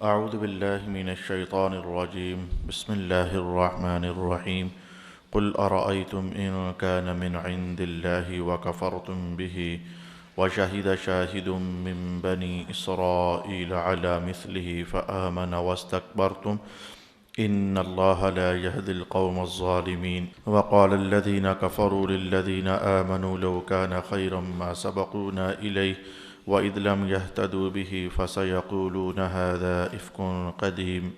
أعوذ بالله من الشيطان الرجيم بسم الله الرحمن الرحيم قل أرأيتم إن كان من عند الله وكفرتم به وشهد شاهد من بني إسرائيل على مثله فآمن واستكبرتم إن الله لا يهدي القوم الظالمين وقال الذين كفروا للذين آمنوا لو كان خيرا ما سبقونا إليه وإذ لم يهتدوا به فسيقولون هذا إفك قديم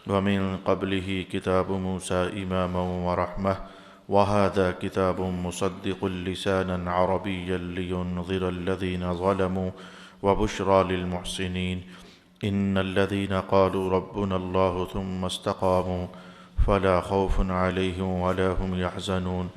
ومن قبله كتاب موسى إماما ورحمة وهذا كتاب مصدق لسانا عربيا لينذر الذين ظلموا وبشرى للمحسنين إن الذين قالوا ربنا الله ثم استقاموا فلا خوف عليهم ولا هم يحزنون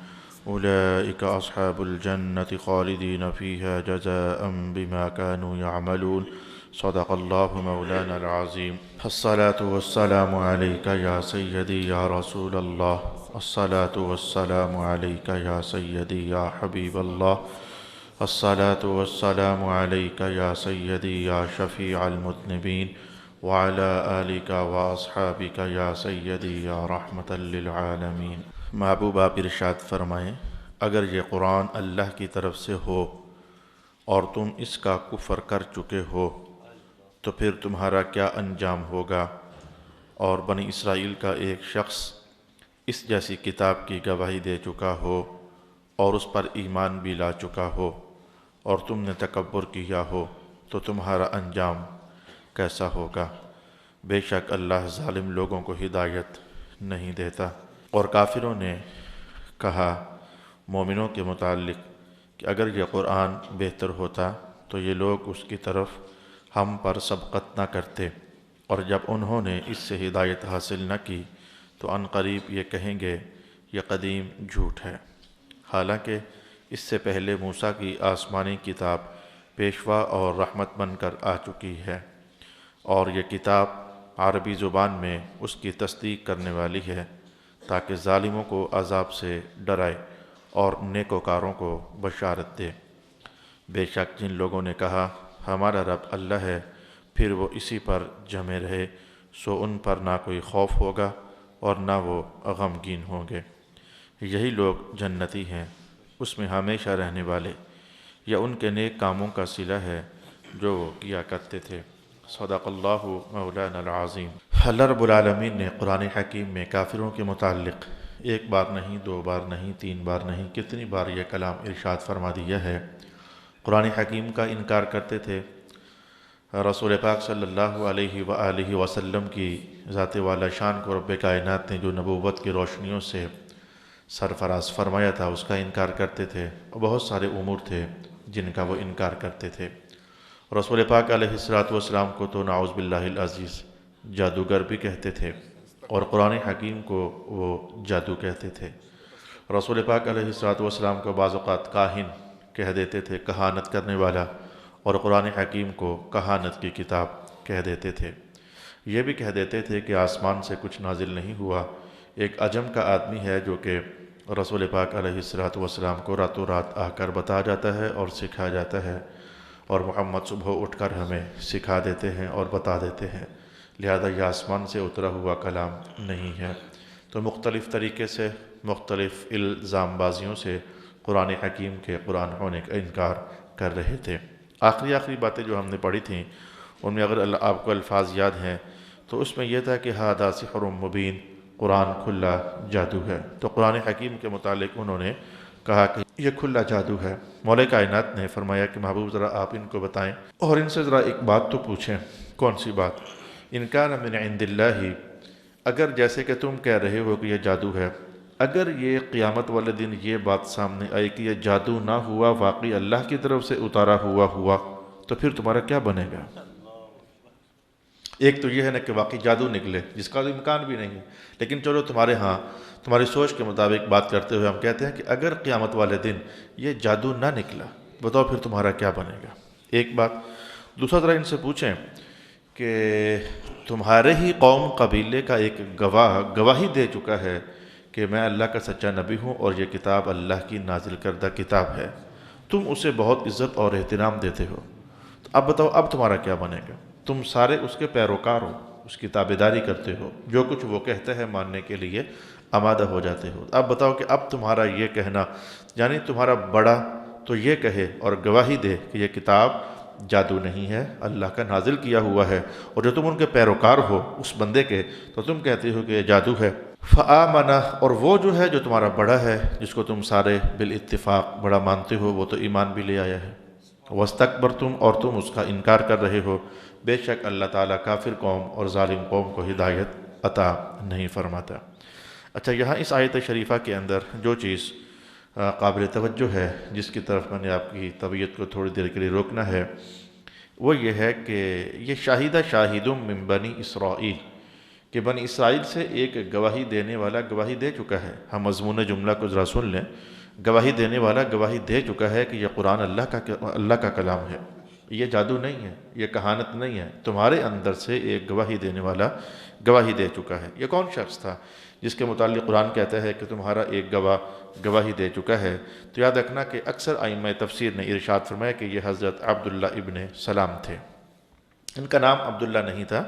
أولئك أصحاب الجنة خالدين فيها جزاء بما كانوا يعملون صدق الله مولانا العظيم الصلاة والسلام عليك يا سيدي يا رسول الله الصلاة والسلام عليك يا سيدي يا حبيب الله الصلاة والسلام عليك يا سيدي يا شفيع المذنبين وعلى آلك وأصحابك يا سيدي يا رحمة للعالمين۔ محبوب آپ ارشاد فرمائیں، اگر یہ قرآن اللہ کی طرف سے ہو اور تم اس کا کفر کر چکے ہو تو پھر تمہارا کیا انجام ہوگا؟ اور بنی اسرائیل کا ایک شخص اس جیسی کتاب کی گواہی دے چکا ہو اور اس پر ایمان بھی لا چکا ہو اور تم نے تکبر کیا ہو تو تمہارا انجام کیسا ہوگا؟ بے شک اللہ ظالم لوگوں کو ہدایت نہیں دیتا۔ اور کافروں نے کہا مومنوں کے متعلق کہ اگر یہ قرآن بہتر ہوتا تو یہ لوگ اس کی طرف ہم پر سبقت نہ کرتے، اور جب انہوں نے اس سے ہدایت حاصل نہ کی تو ان قریب یہ کہیں گے یہ قدیم جھوٹ ہے۔ حالانکہ اس سے پہلے موسیٰ کی آسمانی کتاب پیشوا اور رحمت بن کر آ چکی ہے، اور یہ کتاب عربی زبان میں اس کی تصدیق کرنے والی ہے تاکہ ظالموں کو عذاب سے ڈرائے اور نیکوکاروں کو بشارت دے۔ بے شک جن لوگوں نے کہا ہمارا رب اللہ ہے، پھر وہ اسی پر جمے رہے، سو ان پر نہ کوئی خوف ہوگا اور نہ وہ غمگین ہوں گے۔ یہی لوگ جنتی ہیں، اس میں ہمیشہ رہنے والے، یا ان کے نیک کاموں کا صلہ ہے جو وہ کیا کرتے تھے۔ صدق اللہ مولانا العظیم۔ اللہ رب العالمین نے قرآن حکیم میں کافروں کے متعلق ایک بار نہیں، دو بار نہیں، تین بار نہیں، کتنی بار یہ کلام ارشاد فرما دیا ہے۔ قرآن حکیم کا انکار کرتے تھے، رسول پاک صلی اللہ علیہ وآلہ وسلم کی ذات والا شان کو رب کائنات نے جو نبوت کی روشنیوں سے سرفراز فرمایا تھا اس کا انکار کرتے تھے، اور بہت سارے امور تھے جن کا وہ انکار کرتے تھے۔ رسول پاک علیہ السلام کو تو نعوذ باللہ العزیز جادوگر بھی کہتے تھے، اور قرآن حکیم کو وہ جادو کہتے تھے۔ رسول پاک علیہ السلام کو بعض اوقات کاہن کہہ دیتے تھے، کہانت کرنے والا، اور قرآن حکیم کو کہانت کی کتاب کہہ دیتے تھے۔ یہ بھی کہہ دیتے تھے کہ آسمان سے کچھ نازل نہیں ہوا، ایک عجم کا آدمی ہے جو کہ رسول پاک علیہ السلام کو راتوں رات آ کر بتا جاتا ہے اور سکھا جاتا ہے، اور محمد صبح اٹھ کر ہمیں سکھا دیتے ہیں اور بتا دیتے ہیں، لہذا یہ آسمان سے اترا ہوا کلام نہیں ہے۔ تو مختلف طریقے سے، مختلف الزام بازیوں سے قرآن حکیم کے قرآن ہونے کا انکار کر رہے تھے۔ آخری باتیں جو ہم نے پڑھی تھیں ان میں اگر آپ کو الفاظ یاد ہیں تو اس میں یہ تھا کہ ھذا سحر مبین، قرآن کھلا جادو ہے۔ تو قرآن حکیم کے متعلق انہوں نے کہا کہ یہ کھلا جادو ہے۔ مولا کائنات نے فرمایا کہ محبوب ذرا آپ ان کو بتائیں اور ان سے ذرا ایک بات تو پوچھیں۔ کون سی بات؟ ان کان من عند اللہ، اگر جیسے کہ تم کہہ رہے ہو کہ یہ جادو ہے، اگر یہ قیامت والے دن یہ بات سامنے آئے کہ یہ جادو نہ ہوا، واقعی اللہ کی طرف سے اتارا ہوا تو پھر تمہارا کیا بنے گا؟ ایک تو یہ ہے نا کہ واقعی جادو نکلے، جس کا امکان بھی نہیں ہے، لیکن چلو تمہارے ہاں تمہاری سوچ کے مطابق بات کرتے ہوئے ہم کہتے ہیں کہ اگر قیامت والے دن یہ جادو نہ نکلا، بتاؤ پھر تمہارا کیا بنے گا؟ ایک بات۔ دوسرا طرح ان سے پوچھیں کہ تمہارے ہی قوم قبیلے کا ایک گواہی دے چکا ہے کہ میں اللہ کا سچا نبی ہوں اور یہ کتاب اللہ کی نازل کردہ کتاب ہے، تم اسے بہت عزت اور احترام دیتے ہو، تو اب بتاؤ اب تمہارا کیا بنے گا؟ تم سارے اس کے پیروکار ہو، اس کی تابعداری کرتے ہو، جو کچھ وہ کہتا ہے ماننے کے لیے آمادہ ہو جاتے ہو۔ اب بتاؤ کہ اب تمہارا یہ کہنا، یعنی تمہارا بڑا تو یہ کہے اور گواہی دے کہ یہ کتاب جادو نہیں ہے، اللہ کا نازل کیا ہوا ہے، اور جو تم ان کے پیروکار ہو اس بندے کے، تو تم کہتے ہو کہ یہ جادو ہے۔ فآمنہ، اور وہ جو ہے جو تمہارا بڑا ہے، جس کو تم سارے بالاتفاق بڑا مانتے ہو، وہ تو ایمان بھی لے آیا ہے۔ واستکبرتم، اور تم اس کا انکار کر رہے ہو، بے شک اللہ تعالیٰ کافر قوم اور ظالم قوم کو ہدایت عطا نہیں فرماتا۔ اچھا، یہاں اس آیت شریفہ کے اندر جو چیز قابل توجہ ہے، جس کی طرف میں نے آپ کی طبیعت کو تھوڑی دیر کے لیے روکنا ہے، وہ یہ ہے کہ یہ شاہدہ شاہدم من بنی اسرائیل، کہ بنی اسرائیل سے ایک گواہی دینے والا گواہی دے چکا ہے۔ ہم مضمون جملہ کو ذرا سن لیں۔ گواہی دینے والا گواہی دے چکا ہے کہ یہ قرآن اللہ کا کلام ہے، یہ جادو نہیں ہے، یہ کہانت نہیں ہے، تمہارے اندر سے ایک گواہی دینے والا گواہی دے چکا ہے۔ یہ کون شخص تھا جس کے متعلق قرآن کہتا ہے کہ تمہارا ایک گواہی دے چکا ہے؟ تو یاد رکھنا کہ اکثر ائمہ تفسیر نے ارشاد فرمایا کہ یہ حضرت عبداللہ ابن سلام تھے۔ ان کا نام عبداللہ نہیں تھا،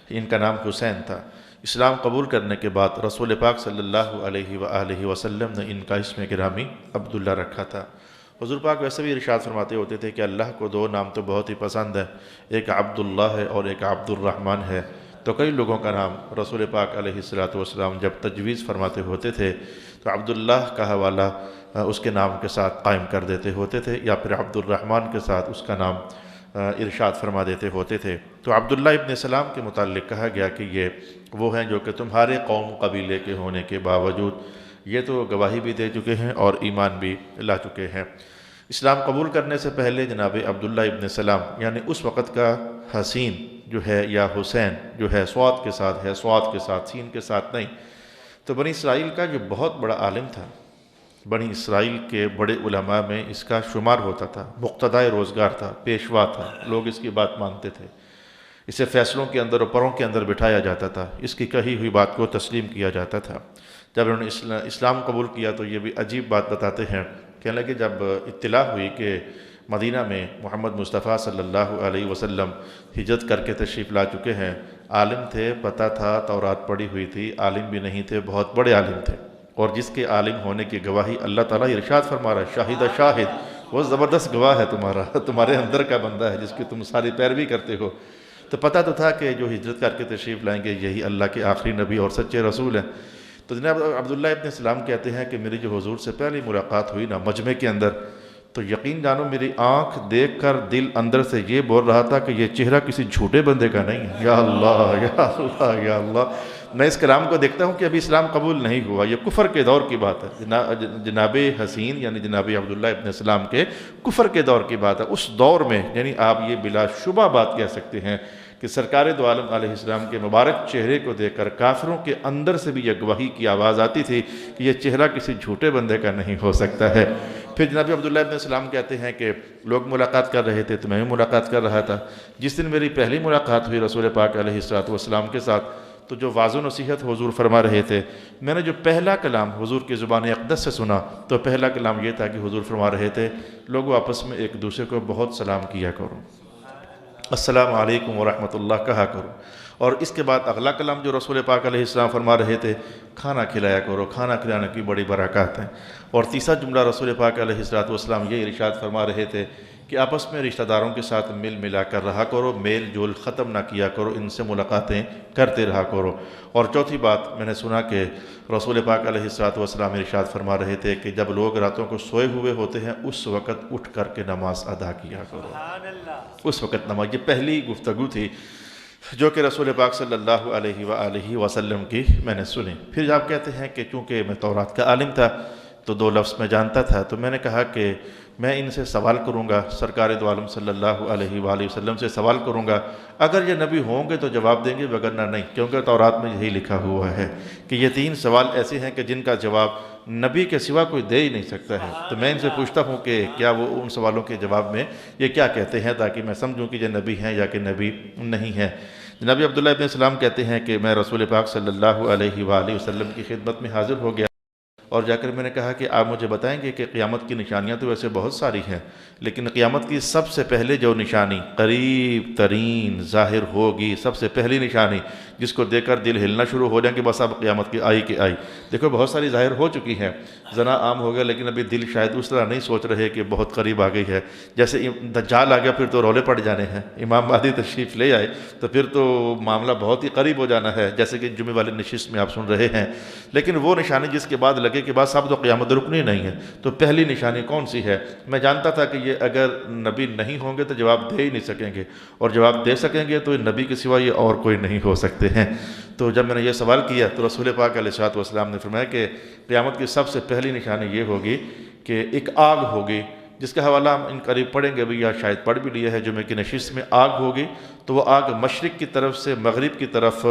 ان کا نام حسین تھا۔ اسلام قبول کرنے کے بعد رسول پاک صلی اللہ علیہ وآلہ وسلم نے ان کا اسم گرامی عبداللہ رکھا تھا۔ حضور پاک ویسے بھی ارشاد فرماتے ہوتے تھے کہ اللہ کو دو نام تو بہت ہی پسند ہے، ایک عبداللہ ہے اور ایک عبد الرحمن ہے۔ تو کئی لوگوں کا نام رسول پاک علیہ السلام جب تجویز فرماتے ہوتے تھے تو عبداللہ کا حوالہ اس کے نام کے ساتھ قائم کر دیتے ہوتے تھے، یا پھر عبد الرحمن کے ساتھ اس کا نام ارشاد فرما دیتے ہوتے تھے۔ تو عبداللہ ابن سلام کے متعلق کہا گیا کہ یہ وہ ہیں جو کہ تمہارے قوم قبیلے کے ہونے کے باوجود یہ تو گواہی بھی دے چکے ہیں اور ایمان بھی لا چکے ہیں۔ اسلام قبول کرنے سے پہلے جناب عبداللہ ابن سلام، یعنی اس وقت کا حسین جو ہے یا حسین جو ہے صاد کے ساتھ ہے، صاد کے ساتھ، سین کے ساتھ نہیں، تو بنی اسرائیل کا جو بہت بڑا عالم تھا، بنی اسرائیل کے بڑے علماء میں اس کا شمار ہوتا تھا، مقتدائے روزگار تھا، پیشوا تھا، لوگ اس کی بات مانتے تھے، اسے فیصلوں کے اندر اور پروں کے اندر بٹھایا جاتا تھا، اس کی کہی ہوئی بات کو تسلیم کیا جاتا تھا۔ جب انہوں نے اسلام قبول کیا تو یہ بھی عجیب بات بتاتے ہیں، کہنے لگے جب اطلاع ہوئی کہ مدینہ میں محمد مصطفیٰ صلی اللہ علیہ وسلم ہجرت کر کے تشریف لا چکے ہیں، عالم تھے، پتہ تھا، تورات پڑھی ہوئی تھی، عالم بھی نہیں تھے، بہت بڑے عالم تھے، اور جس کے عالم ہونے کی گواہی اللہ تعالیٰ ارشاد فرما رہا ہے، شاہدہ شاہد، وہ زبردست گواہ ہے تمہارے اندر کا بندہ ہے جس کی تم ساری پیروی کرتے ہو۔ تو پتہ تو تھا کہ جو ہجرت کر کے تشریف لائیں گے یہی اللہ کے آخری نبی اور سچے رسول ہیں۔ تو جناب عبداللہ ابن سلام کہتے ہیں کہ میری جو حضور سے پہلی ملاقات ہوئی نا مجمع کے اندر، تو یقین جانو میری آنکھ دیکھ کر دل اندر سے یہ بول رہا تھا کہ یہ چہرہ کسی جھوٹے بندے کا نہیں ہے۔ یا اللہ یا اللہ یا اللہ، میں اس کلام کو دیکھتا ہوں کہ ابھی اسلام قبول نہیں ہوا، یہ کفر کے دور کی بات ہے، جناب حسین یعنی جناب عبداللہ ابن سلام کے کفر کے دور کی بات ہے۔ اس دور میں یعنی آپ یہ بلا شبہ بات کہہ سکتے ہیں کہ سرکار دو عالم علیہ السلام کے مبارک چہرے کو دیکھ کر کافروں کے اندر سے بھی یہ گواہی کی آواز آتی تھی کہ یہ چہرہ کسی جھوٹے بندے کا نہیں ہو سکتا ہے۔ پھر جناب عبداللہ ابن سلام کہتے ہیں کہ لوگ ملاقات کر رہے تھے تو میں بھی ملاقات کر رہا تھا۔ جس دن میری پہلی ملاقات ہوئی رسول پاک علیہ السلام کے ساتھ، تو جو واضح نصیحت حضور فرما رہے تھے، میں نے جو پہلا کلام حضور کی زبان اقدس سے سنا تو پہلا کلام یہ تھا کہ حضور فرما رہے تھے لوگوں آپس میں ایک دوسرے کو بہت سلام کیا کرو، السلام علیکم ورحمۃ اللہ کہا کرو، اور اس کے بعد اگلا کلام جو رسول پاک علیہ السلام فرما رہے تھے کھانا کھلایا کرو، کھانا کھلانے کی بڑی برکات ہے، اور تیسرا جملہ رسول پاک علیہ السلام یہ ارشاد فرما رہے تھے کہ آپس میں رشتہ داروں کے ساتھ مل ملا کر رہا کرو، میل جول ختم نہ کیا کرو، ان سے ملاقاتیں کرتے رہا کرو، اور چوتھی بات میں نے سنا کہ رسول پاک علیہ السلام ارشاد فرما رہے تھے کہ جب لوگ راتوں کو سوئے ہوئے ہوتے ہیں اس وقت اٹھ کر کے نماز ادا کیا کرو، اس وقت نماز۔ یہ پہلی گفتگو تھی جو کہ رسول پاک صلی اللہ علیہ وآلہ وسلم کی میں نے سنی۔ پھر آپ کہتے ہیں کہ چونکہ میں تورات کا عالم تھا تو دو لفظ میں جانتا تھا، تو میں نے کہا کہ میں ان سے سوال کروں گا، سرکار دو عالم صلی اللہ علیہ وآلہ وسلم سے سوال کروں گا، اگر یہ نبی ہوں گے تو جواب دیں گے، وگرنہ نہیں، کیونکہ تورات میں یہی لکھا ہوا ہے کہ یہ تین سوال ایسے ہیں کہ جن کا جواب نبی کے سوا کوئی دے ہی نہیں سکتا ہے۔ تو میں ان سے پوچھتا ہوں کہ کیا وہ ان سوالوں کے جواب میں یہ کیا کہتے ہیں تاکہ میں سمجھوں کہ یہ نبی ہیں یا کہ نبی نہیں ہیں۔ جناب عبداللہ ابن سلام کہتے ہیں کہ میں رسول پاک صلی اللہ علیہ وآلہ وسلم کی خدمت میں حاضر ہو گیا اور جا کر میں نے کہا کہ آپ مجھے بتائیں گے کہ قیامت کی نشانیاں تو ویسے بہت ساری ہیں، لیکن قیامت کی سب سے پہلے جو نشانی قریب ترین ظاہر ہوگی، سب سے پہلی نشانی جس کو دیکھ کر دل ہلنا شروع ہو جائیں کہ بس اب قیامت کی آئی کہ آئی۔ دیکھو بہت ساری ظاہر ہو چکی ہیں، زنا عام ہو گیا، لیکن ابھی دل شاید اس طرح نہیں سوچ رہے کہ بہت قریب آ گئی ہے۔ جیسے دجال آ گیا پھر تو رولے پڑ جانے ہیں، امام مہدی تشریف لے آئے تو پھر تو معاملہ بہت ہی قریب ہو جانا ہے، جیسے کہ جمعے والی نشست میں آپ سن رہے ہیں۔ لیکن وہ نشانی جس کے بعد لگے کہ بعد اب تو قیامت رکنی نہیں ہے، تو پہلی نشانی کون سی ہے؟ میں جانتا تھا کہ یہ اگر نبی نہیں ہوں گے تو جواب دے ہی نہیں سکیں گے، اور جواب دے سکیں گے تو نبی کے سوا یہ اور کوئی نہیں ہو سکتے ہیں۔ تو جب میں نے یہ سوال کیا تو رسول پاک علیہ السلام نے فرمایا کہ قیامت کی سب سے پہلی نشانی یہ ہوگی کہ ایک آگ ہوگی، جس کا حوالہ ہم ان قریب پڑھیں گے بھی، یا شاید پڑھ بھی لیا ہے جمعہ کی نشست میں۔ آگ ہوگی تو وہ آگ مشرق کی طرف سے مغرب کی طرف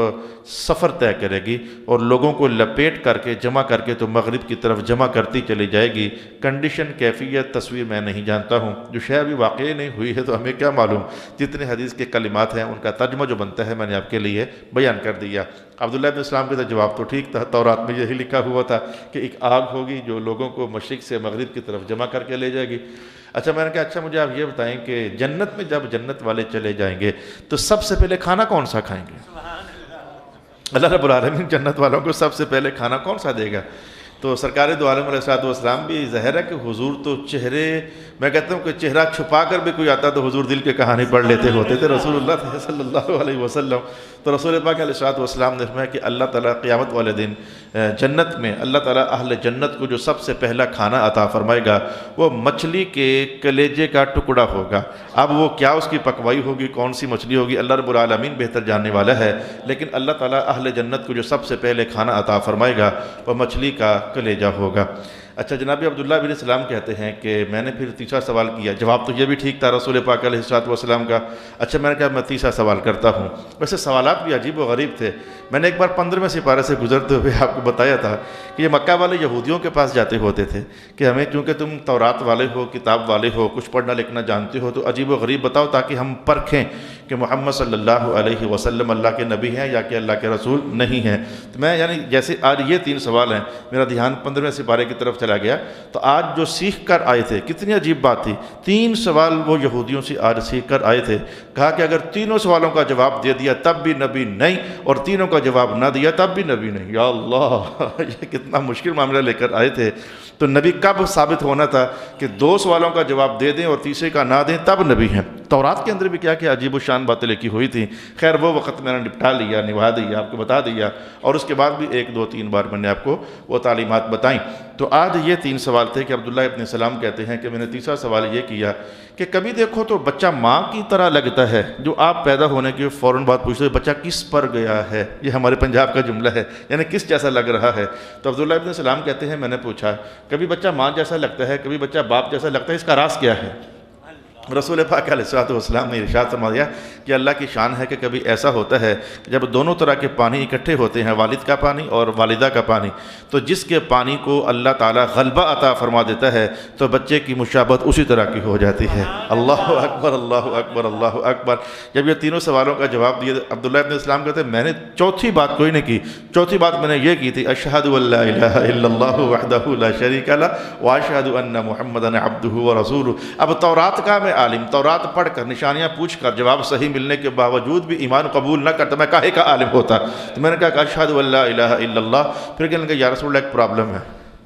سفر طے کرے گی اور لوگوں کو لپیٹ کر کے جمع کر کے تو مغرب کی طرف جمع کرتی چلی جائے گی۔ کنڈیشن، کیفیت، تصویر میں نہیں جانتا ہوں، جو شے ابھی واقعی نہیں ہوئی ہے تو ہمیں کیا معلوم۔ جتنے حدیث کے کلمات ہیں ان کا ترجمہ جو بنتا ہے میں نے آپ کے لیے بیان کر دیا۔ عبداللہ ابن السلام کا جواب تو ٹھیک تھا، تورات میں یہی لکھا ہوا تھا کہ ایک آگ ہوگی جو لوگوں کو مشرق سے مغرب کی طرف جمع کر کے لے جائے گی۔ اچھا میں نے کہا اچھا مجھے آپ یہ بتائیں کہ جنت میں جب جنت والے چلے جائیں گے تو سب سے پہلے کھانا کون سا کھائیں گے؟ اللہ رب العالمین جنت والوں کو سب سے پہلے کھانا کون سا دے گا؟ تو سرکار دو عالم علیہ السلام بھی ظاہر ہے کہ حضور تو چہرے، میں کہتا ہوں کہ چہرہ چھپا کر بھی کوئی آتا تو حضور دل کے کہانی پڑھ لیتے ہوتے تھے، رسول اللہ تھے صلی اللہ علیہ وسلم۔ تو رسول پاک علیہ السلام نے فرمایا کہ اللہ تعالیٰ قیامت والے دن جنت میں اللہ تعالیٰ اہل جنت کو جو سب سے پہلا کھانا عطا فرمائے گا وہ مچھلی کے کلیجے کا ٹکڑا ہوگا۔ اب وہ کیا اس کی پکوائی ہوگی، کون سی مچھلی ہوگی، اللہ رب العالمین بہتر جاننے والا ہے، لیکن اللہ تعالیٰ اہل جنت کو جو سب سے پہلے کھانا عطا فرمائے گا وہ مچھلی کا کلیجہ ہوگا۔ اچھا جناب عبداللہ بن سلام کہتے ہیں کہ میں نے پھر تیسرا سوال کیا، جواب تو یہ بھی ٹھیک تھا رسول پاک علیہ السلام کا۔ اچھا میں نے کہا میں تیسرا سوال کرتا ہوں۔ ویسے سوالات بھی عجیب و غریب تھے۔ میں نے ایک بار 15ویں سپارے سے گزرتے ہوئے آپ کو بتایا تھا کہ یہ مکہ والے یہودیوں کے پاس جاتے ہوتے تھے کہ ہمیں چونکہ تم تورات والے ہو، کتاب والے ہو، کچھ پڑھنا لکھنا جانتے ہو تو عجیب و غریب بتاؤ تاکہ ہم پرکھیں کہ محمد صلی اللہ علیہ وسلم اللہ کے نبی ہیں یا کہ اللہ کے رسول نہیں ہیں۔ تو میں یعنی جیسے آج یہ 3 سوال ہیں، میرا دھیان 15ویں سپارے کی طرف چلا گیا، تو آج جو سیکھ کر آئے تھے، کتنی عجیب بات تھی، 3 سوال وہ یہودیوں سے آج سیکھ کر آئے تھے۔ کہا کہ اگر تینوں سوالوں کا جواب دے دیا تب بھی نبی نہیں، اور تینوں کا جواب نہ دیا تب بھی نبی نہیں۔ یا اللہ یہ کتنا مشکل معاملہ لے کر آئے تھے۔ تو نبی کب ثابت ہونا تھا کہ 2 سوالوں کا جواب دے دیں اور تیسرے کا نہ دیں تب نبی ہیں۔ تورات کے اندر بھی کیا عجیب و شان باتیں لکھی ہوئی تھیں۔ خیر وہ وقت میں نے نپٹا لیا، نبھا دیا، آپ کو بتا دیا، اور اس کے بعد بھی 1 2 3 بار میں نے آپ کو وہ تعلیمات بتائیں۔ تو آج یہ 3 سوال تھے کہ عبداللہ ابن سلام کہتے ہیں کہ میں نے تیسرا سوال یہ کیا کہ کبھی دیکھو تو بچہ ماں کی طرح لگتا ہے، جو آپ پیدا ہونے کے فوراً بعد پوچھتے بچہ کس پر گیا ہے، یہ ہمارے پنجاب کا جملہ ہے، یعنی کس جیسا لگ رہا ہے۔ تو عبداللہ ابن سلام کہتے ہیں میں نے پوچھا کبھی بچہ ماں جیسا لگتا ہے، کبھی بچہ باپ جیسا لگتا ہے، اس کا راز کیا ہے؟ رسول پاک علیہ السلام نے ارشاد فرمایا کہ اللہ کی شان ہے کہ کبھی ایسا ہوتا ہے جب دونوں طرح کے پانی اکٹھے ہوتے ہیں، والد کا پانی اور والدہ کا پانی، تو جس کے پانی کو اللہ تعالیٰ غلبہ عطا فرما دیتا ہے تو بچے کی مشابہت اسی طرح کی ہو جاتی ہے۔ اللہ اکبر اللہ اکبر اللہ اکبر۔ جب یہ تینوں سوالوں کا جواب دیا عبداللہ ابن اسلام کہتے ہیں میں نے چوتھی بات کوئی نہیں کی، چوتھی بات میں نے یہ کی تھی اشہد ان لا الہ الا اللہ وحدہ لا شریک لہ واشہد ان محمدا عبدہ ورسولہ۔ اب تورات کا میں عالم، تورات پڑھ کر نشانیاں پوچھ کر جواب صحیح ملنے کے باوجود بھی ایمان قبول نہ کرتا، میں کاہے کا عالم ہوتا؟ تو میں نے کہا کہ اشہد ان لا الہ الا اللہ۔ پھر کہنے لگا یا رسول اللہ ایک پرابلم ہے،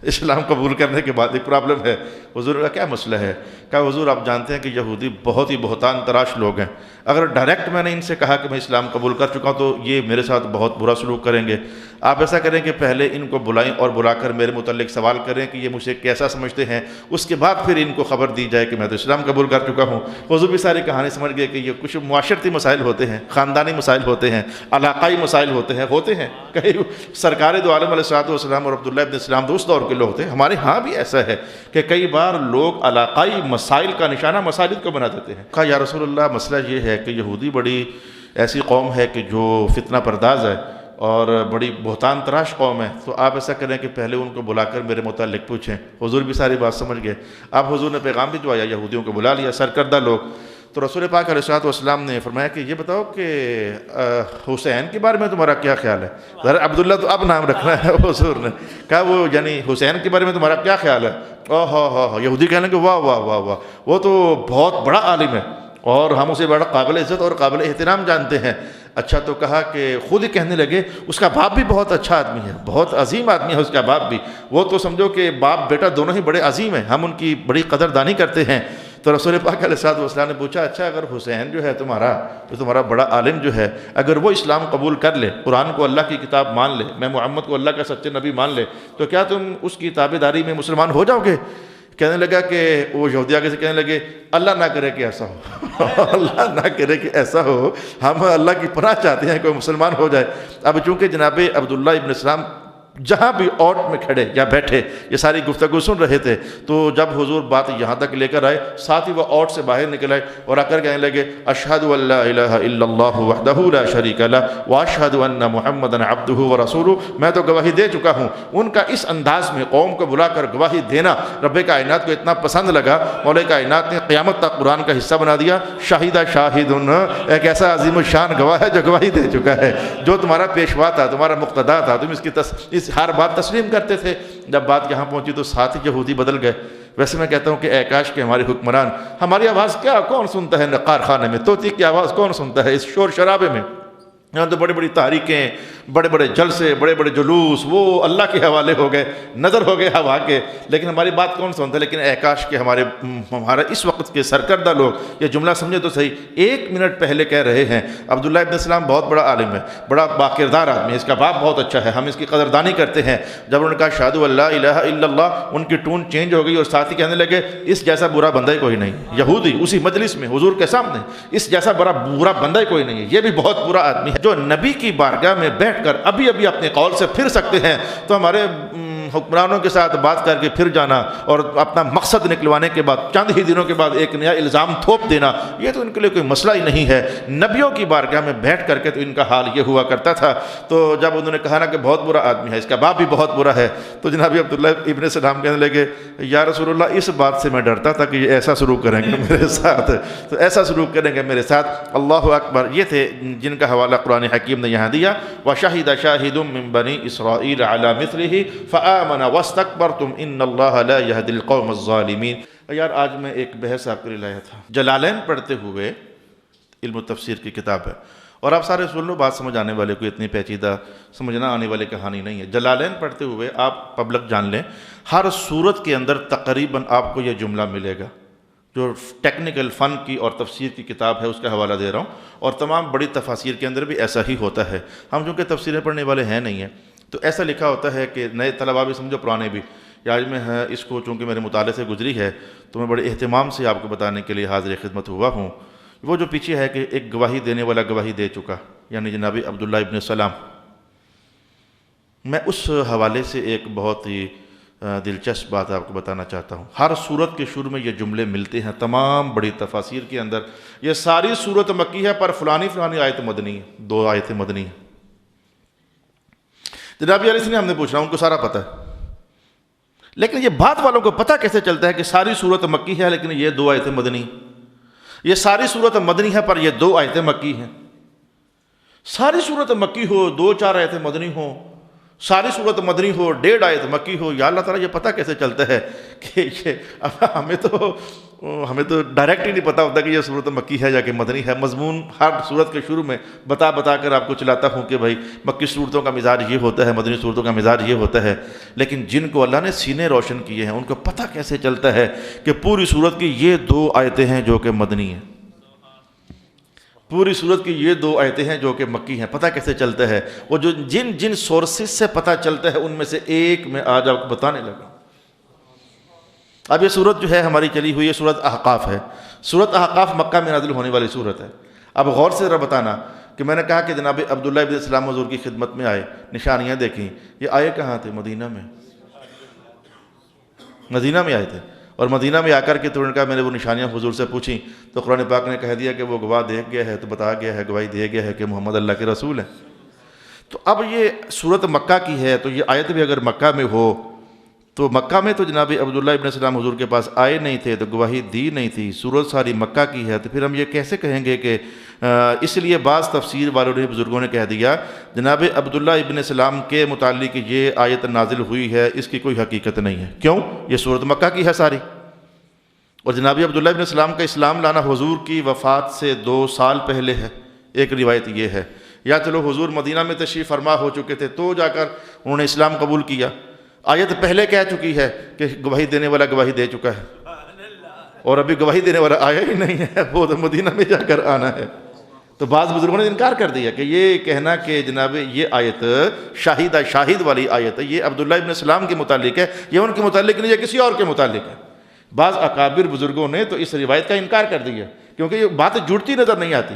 اسلام قبول کرنے کے بعد ایک پرابلم ہے۔ حضور کا کیا مسئلہ ہے؟ کہا حضور آپ جانتے ہیں کہ یہودی بہت ہی بہتان تراش لوگ ہیں، اگر ڈائریکٹ میں نے ان سے کہا کہ میں اسلام قبول کر چکا ہوں تو یہ میرے ساتھ بہت برا سلوک کریں گے۔ آپ ایسا کریں کہ پہلے ان کو بلائیں اور بلا کر میرے متعلق سوال کریں کہ یہ مجھے کیسا سمجھتے ہیں، اس کے بعد پھر ان کو خبر دی جائے کہ میں تو اسلام قبول کر چکا ہوں۔ حضور بھی ساری کہانی سمجھ گئے کہ یہ کچھ معاشرتی مسائل ہوتے ہیں، خاندانی مسائل ہوتے ہیں، علاقائی مسائل ہوتے ہیں کہیں سرکار دو عالم علیہ السلام اور عبداللہ ابن اسلام تو اس دور کے لوگ تھے۔ ہمارے ہاں بھی ایسا ہے کہ کئی بار لوگ علاقائی مسائل کا نشانہ مساجد کو بنا دیتے ہیں۔ کہا یا رسول اللہ مسئلہ یہ ہے کہ یہودی بڑی ایسی قوم ہے کہ جو فتنہ پرداز ہے اور بڑی بہتان تراش قوم ہے، تو آپ ایسا کریں کہ پہلے ان کو بلا کر میرے متعلق پوچھیں۔ حضور بھی ساری بات سمجھ گئے۔ آپ حضور نے پیغام بھی جو آیا یہودیوں کو بلا لیا، سرکردہ لوگ، تو رسول پاک علیہ السلام نے فرمایا کہ یہ بتاؤ کہ حسین کے بارے میں تمہارا کیا خیال ہے؟ ذرا عبداللہ تو اب نام رکھنا ہے حضور نے کہا وہ یعنی حسین کے بارے میں تمہارا کیا خیال ہے؟ ہاں یہودی کہنے لگے واہ واہ واہ واہ، وہ تو بہت بڑا عالم ہے اور ہم اسے بڑا قابل عزت اور قابل احترام جانتے ہیں۔ اچھا تو کہا کہ خود ہی کہنے لگے اس کا باپ بھی بہت اچھا آدمی ہے، بہت عظیم آدمی ہے اس کا باپ بھی، وہ تو سمجھو کہ باپ بیٹا دونوں ہی بڑے عظیم ہیں، ہم ان کی بڑی قدردانی کرتے ہیں۔ تو رسول پاک علیہ السلام نے پوچھا اچھا اگر حسین جو ہے تمہارا تو تمہارا بڑا عالم جو ہے اگر وہ اسلام قبول کر لے، قرآن کو اللہ کی کتاب مان لے، میں محمد کو اللہ کا سچے نبی مان لے، تو کیا تم اس کی تابعداری میں مسلمان ہو جاؤ گے؟ کہنے لگا کہ وہ یہودی آگے سے کہنے لگے اللہ نہ کرے کہ ایسا ہو اللہ نہ کرے کہ ایسا ہو، ہم اللہ کی پناہ چاہتے ہیں کوئی مسلمان ہو جائے۔ اب چونکہ جناب عبداللہ ابن سلام جہاں بھی اوٹ میں کھڑے یا بیٹھے یہ ساری گفتگو سن رہے تھے، تو جب حضور بات یہاں تک لے کر آئے ساتھ ہی وہ اوٹ سے باہر نکل آئے اور آ کر کہنے لگے اشہد ان لا الہ الا اللہ وحدہ لا شریک لہ واشہد ان محمدا عبدہ ورسولہ، میں تو گواہی دے چکا ہوں۔ ان کا اس انداز میں قوم کو بلا کر گواہی دینا رب کائنات کو اتنا پسند لگا، مولا کائنات نے قیامت تک قرآن کا حصہ بنا دیا۔ شاہدہ شاہدن، ایک ایسا عظیم الشان گواہ ہے جو گواہی دے چکا ہے، جو تمہارا پیشوا تھا، تمہارا مقتدا تھا، تم اس کی ہر بات تسلیم کرتے تھے۔ جب بات یہاں پہنچی تو ساتھ ہی یہودی بدل گئے۔ ویسے میں کہتا ہوں کہ اے کاش کہ ہمارے حکمران، ہماری آواز کیا کون سنتا ہے نقار خانے میں، طوطی کی آواز کون سنتا ہے اس شور شرابے میں؟ یہاں تو بڑی بڑی تحریکیں، بڑے بڑے جلسے، بڑے بڑے جلوس، وہ اللہ کے حوالے ہو گئے، نظر ہو گئے ہوا کے، لیکن ہماری بات کون سنتا ہے؟ لیکن اے کاش کہ ہمارا اس وقت کے سرکردہ لوگ یہ جملہ سمجھے تو صحیح، 1 منٹ پہلے کہہ رہے ہیں عبداللہ ابن سلام بہت بڑا عالم ہے، بڑا باکردار آدمی ہے، اس کا باپ بہت اچھا ہے، ہم اس کی قدردانی کرتے ہیں۔ جب انہوں نے کہا اشہد ان لا الہ الا اللہ، ان کی ٹون چینج ہو گئی اور ساتھ ہی کہنے لگے اس جیسا برا بندہ ہی کوئی نہیں۔ یہودی اسی مجلس میں حضور کے سامنے، اس جیسا برا بندہ ہی کوئی نہیں ہے، یہ بھی بہت برا آدمی ہے جو نبی کی بارگاہ میں بیٹھ کر ابھی اپنے قول سے پھر سکتے ہیں، تو ہمارے حکمرانوں کے ساتھ بات کر کے پھر جانا اور اپنا مقصد نکلوانے کے بعد چند ہی دنوں کے بعد ایک نیا الزام تھوپ دینا، یہ تو ان کے لیے کوئی مسئلہ ہی نہیں ہے۔ نبیوں کی بارگاہ میں بیٹھ کر کے تو ان کا حال یہ ہوا کرتا تھا۔ تو جب انہوں نے کہا نا کہ بہت برا آدمی ہے، اس کا باپ بھی بہت برا ہے، تو جناب عبداللہ ابن سلام کہنے لگے یا رسول اللہ اس بات سے میں ڈرتا تھا کہ یہ ایسا سلوک کریں گے میرے ساتھ، تو ایسا سلوک کریں گے میرے ساتھ۔ اللہ اکبر، یہ تھے جن کا حوالہ قرآن حکیم نے یہاں دیا۔ وَشَهِدَ شَاهِدٌ مِّن بَنِي إِسْرَائِيلَ عَلَى مِثْلِهِ فَآمَنَ وَاسْتَكْبَرْتُمْ إِنَّ اللَّهَ لَا يَهْدِي الْقَوْمَ الظَّالِمِينَ۔ یار آج میں ایک بحث آپ کے لیے لایا تھا، جلالین پڑھتے ہوئے، علم التفسیر کی کتاب ہے، اور آپ سارے سن لو، بات سمجھ آنے والے کوئی اتنی پیچیدہ سمجھنا آنے والی کہانی نہیں ہے۔ جلالین پڑھتے ہوئے آپ پبلک جان لیں، ہر سورت کے اندر تقریباً آپ کو یہ جملہ ملے گا، جو ٹیکنیکل فن کی اور تفسیر کی کتاب ہے اس کا حوالہ دے رہا ہوں، اور تمام بڑی تفاسیر کے اندر بھی ایسا ہی ہوتا ہے۔ ہم چونکہ تفسیریں پڑھنے والے ہیں نہیں ہیں، تو ایسا لکھا ہوتا ہے کہ نئے طلباء بھی سمجھو پرانے بھی، یا آج میں اس کو چونکہ میرے مطالعے سے گزری ہے تو میں بڑے اہتمام سے آپ کو بتانے کے لیے حاضر خدمت ہوا ہوں۔ وہ جو پیچھے ہے کہ ایک گواہی دینے والا گواہی دے چکا، یعنی جناب عبداللہ ابن سلام، میں اس حوالے سے ایک بہت ہی دلچسپ بات آپ کو بتانا چاہتا ہوں۔ ہر سورت کے شروع میں یہ جملے ملتے ہیں تمام بڑی تفاسیر کے اندر، یہ ساری سورت مکی ہے پر فلانی آیت مدنی ہے، 2 آیتیں مدنی ہیں۔ جناب علیہ السلام ہم نے پوچھ رہا ہوں، ان کو سارا پتہ ہے، لیکن یہ بات والوں کو پتہ کیسے چلتا ہے کہ ساری سورت مکی ہے لیکن یہ 2 آیتیں مدنی، یہ ساری سورت مدنی ہے پر یہ 2 آیتیں مکی ہیں؟ ساری سورت مکی ہو، 2-4 آیتیں مدنی ہوں، ساری صورت مدنی ہو، 1.5 آیت مکی ہو، یا اللہ تعالیٰ یہ پتہ کیسے چلتا ہے کہ یہ ہمیں تو ڈائریکٹ ہی نہیں پتہ ہوتا کہ یہ صورت مکی ہے یا کہ مدنی ہے۔ مضمون ہر صورت کے شروع میں بتا کر آپ کو چلاتا ہوں کہ بھائی مکی صورتوں کا مزاج یہ ہوتا ہے، مدنی صورتوں کا مزاج یہ ہوتا ہے، لیکن جن کو اللہ نے سینے روشن کیے ہیں ان کو پتہ کیسے چلتا ہے کہ پوری صورت کی یہ 2 آیتیں ہیں جو کہ مدنی ہیں، پوری صورت کی یہ 2 آیتیں ہیں جو کہ مکی ہیں؟ پتہ کیسے چلتا ہے؟ وہ جو جن سورسز سے پتہ چلتا ہے ان میں سے ایک میں آج آپ کو بتانے لگا۔ اب یہ صورت جو ہے ہماری چلی ہوئی ہے صورت احقاف ہے۔ صورت احقاف مکہ میں نازل ہونے والی صورت ہے۔ اب غور سے ذرا بتانا کہ میں نے کہا کہ جناب عبداللہ ابن سلام حضور کی خدمت میں آئے، نشانیاں دیکھیں، یہ آئے کہاں تھے؟ مدینہ میں، مدینہ میں آئے تھے، اور مدینہ میں آ کر کے تو انہوں نے کہا میں نے وہ نشانیاں حضور سے پوچھیں تو قرآن پاک نے کہہ دیا کہ وہ گواہ دیکھ گیا ہے، تو بتا گیا ہے، گواہی دے گیا ہے کہ محمد اللہ کے رسول ہیں۔ تو اب یہ صورت مکہ کی ہے تو یہ آیت بھی اگر مکہ میں ہو تو مکہ میں تو جناب عبداللہ ابن سلام حضور کے پاس آئے نہیں تھے، تو گواہی دی نہیں تھی، صورت ساری مکہ کی ہے، تو پھر ہم یہ کیسے کہیں گے کہ اس لیے بعض تفسیر والوں نے بزرگوں نے کہہ دیا جناب عبداللہ ابن سلام کے متعلق یہ آیت نازل ہوئی ہے، اس کی کوئی حقیقت نہیں ہے۔ کیوں؟ یہ صورت مکہ کی ہے ساری، اور جناب عبداللہ ابن سلام کا اسلام لانا حضور کی وفات سے 2 سال پہلے ہے، ایک روایت یہ ہے، یا چلو حضور مدینہ میں تشریف فرما ہو چکے تھے تو جا کر انہوں نے اسلام قبول کیا، آیت پہلے کہہ چکی ہے کہ گواہی دینے والا گواہی دے چکا ہے، اور ابھی گواہی دینے والا آیا ہی نہیں ہے، وہ تو مدینہ میں جا کر آنا ہے۔ تو بعض بزرگوں نے انکار کر دیا کہ یہ کہنا کہ جناب یہ آیت شاہد والی آیت ہے، یہ عبداللہ ابن سلام کے متعلق ہے، یہ ان کے متعلق نہیں، یہ کسی اور کے متعلق ہے۔ بعض اکابر بزرگوں نے تو اس روایت کا انکار کر دیا کیونکہ یہ بات جڑتی نظر نہیں آتی،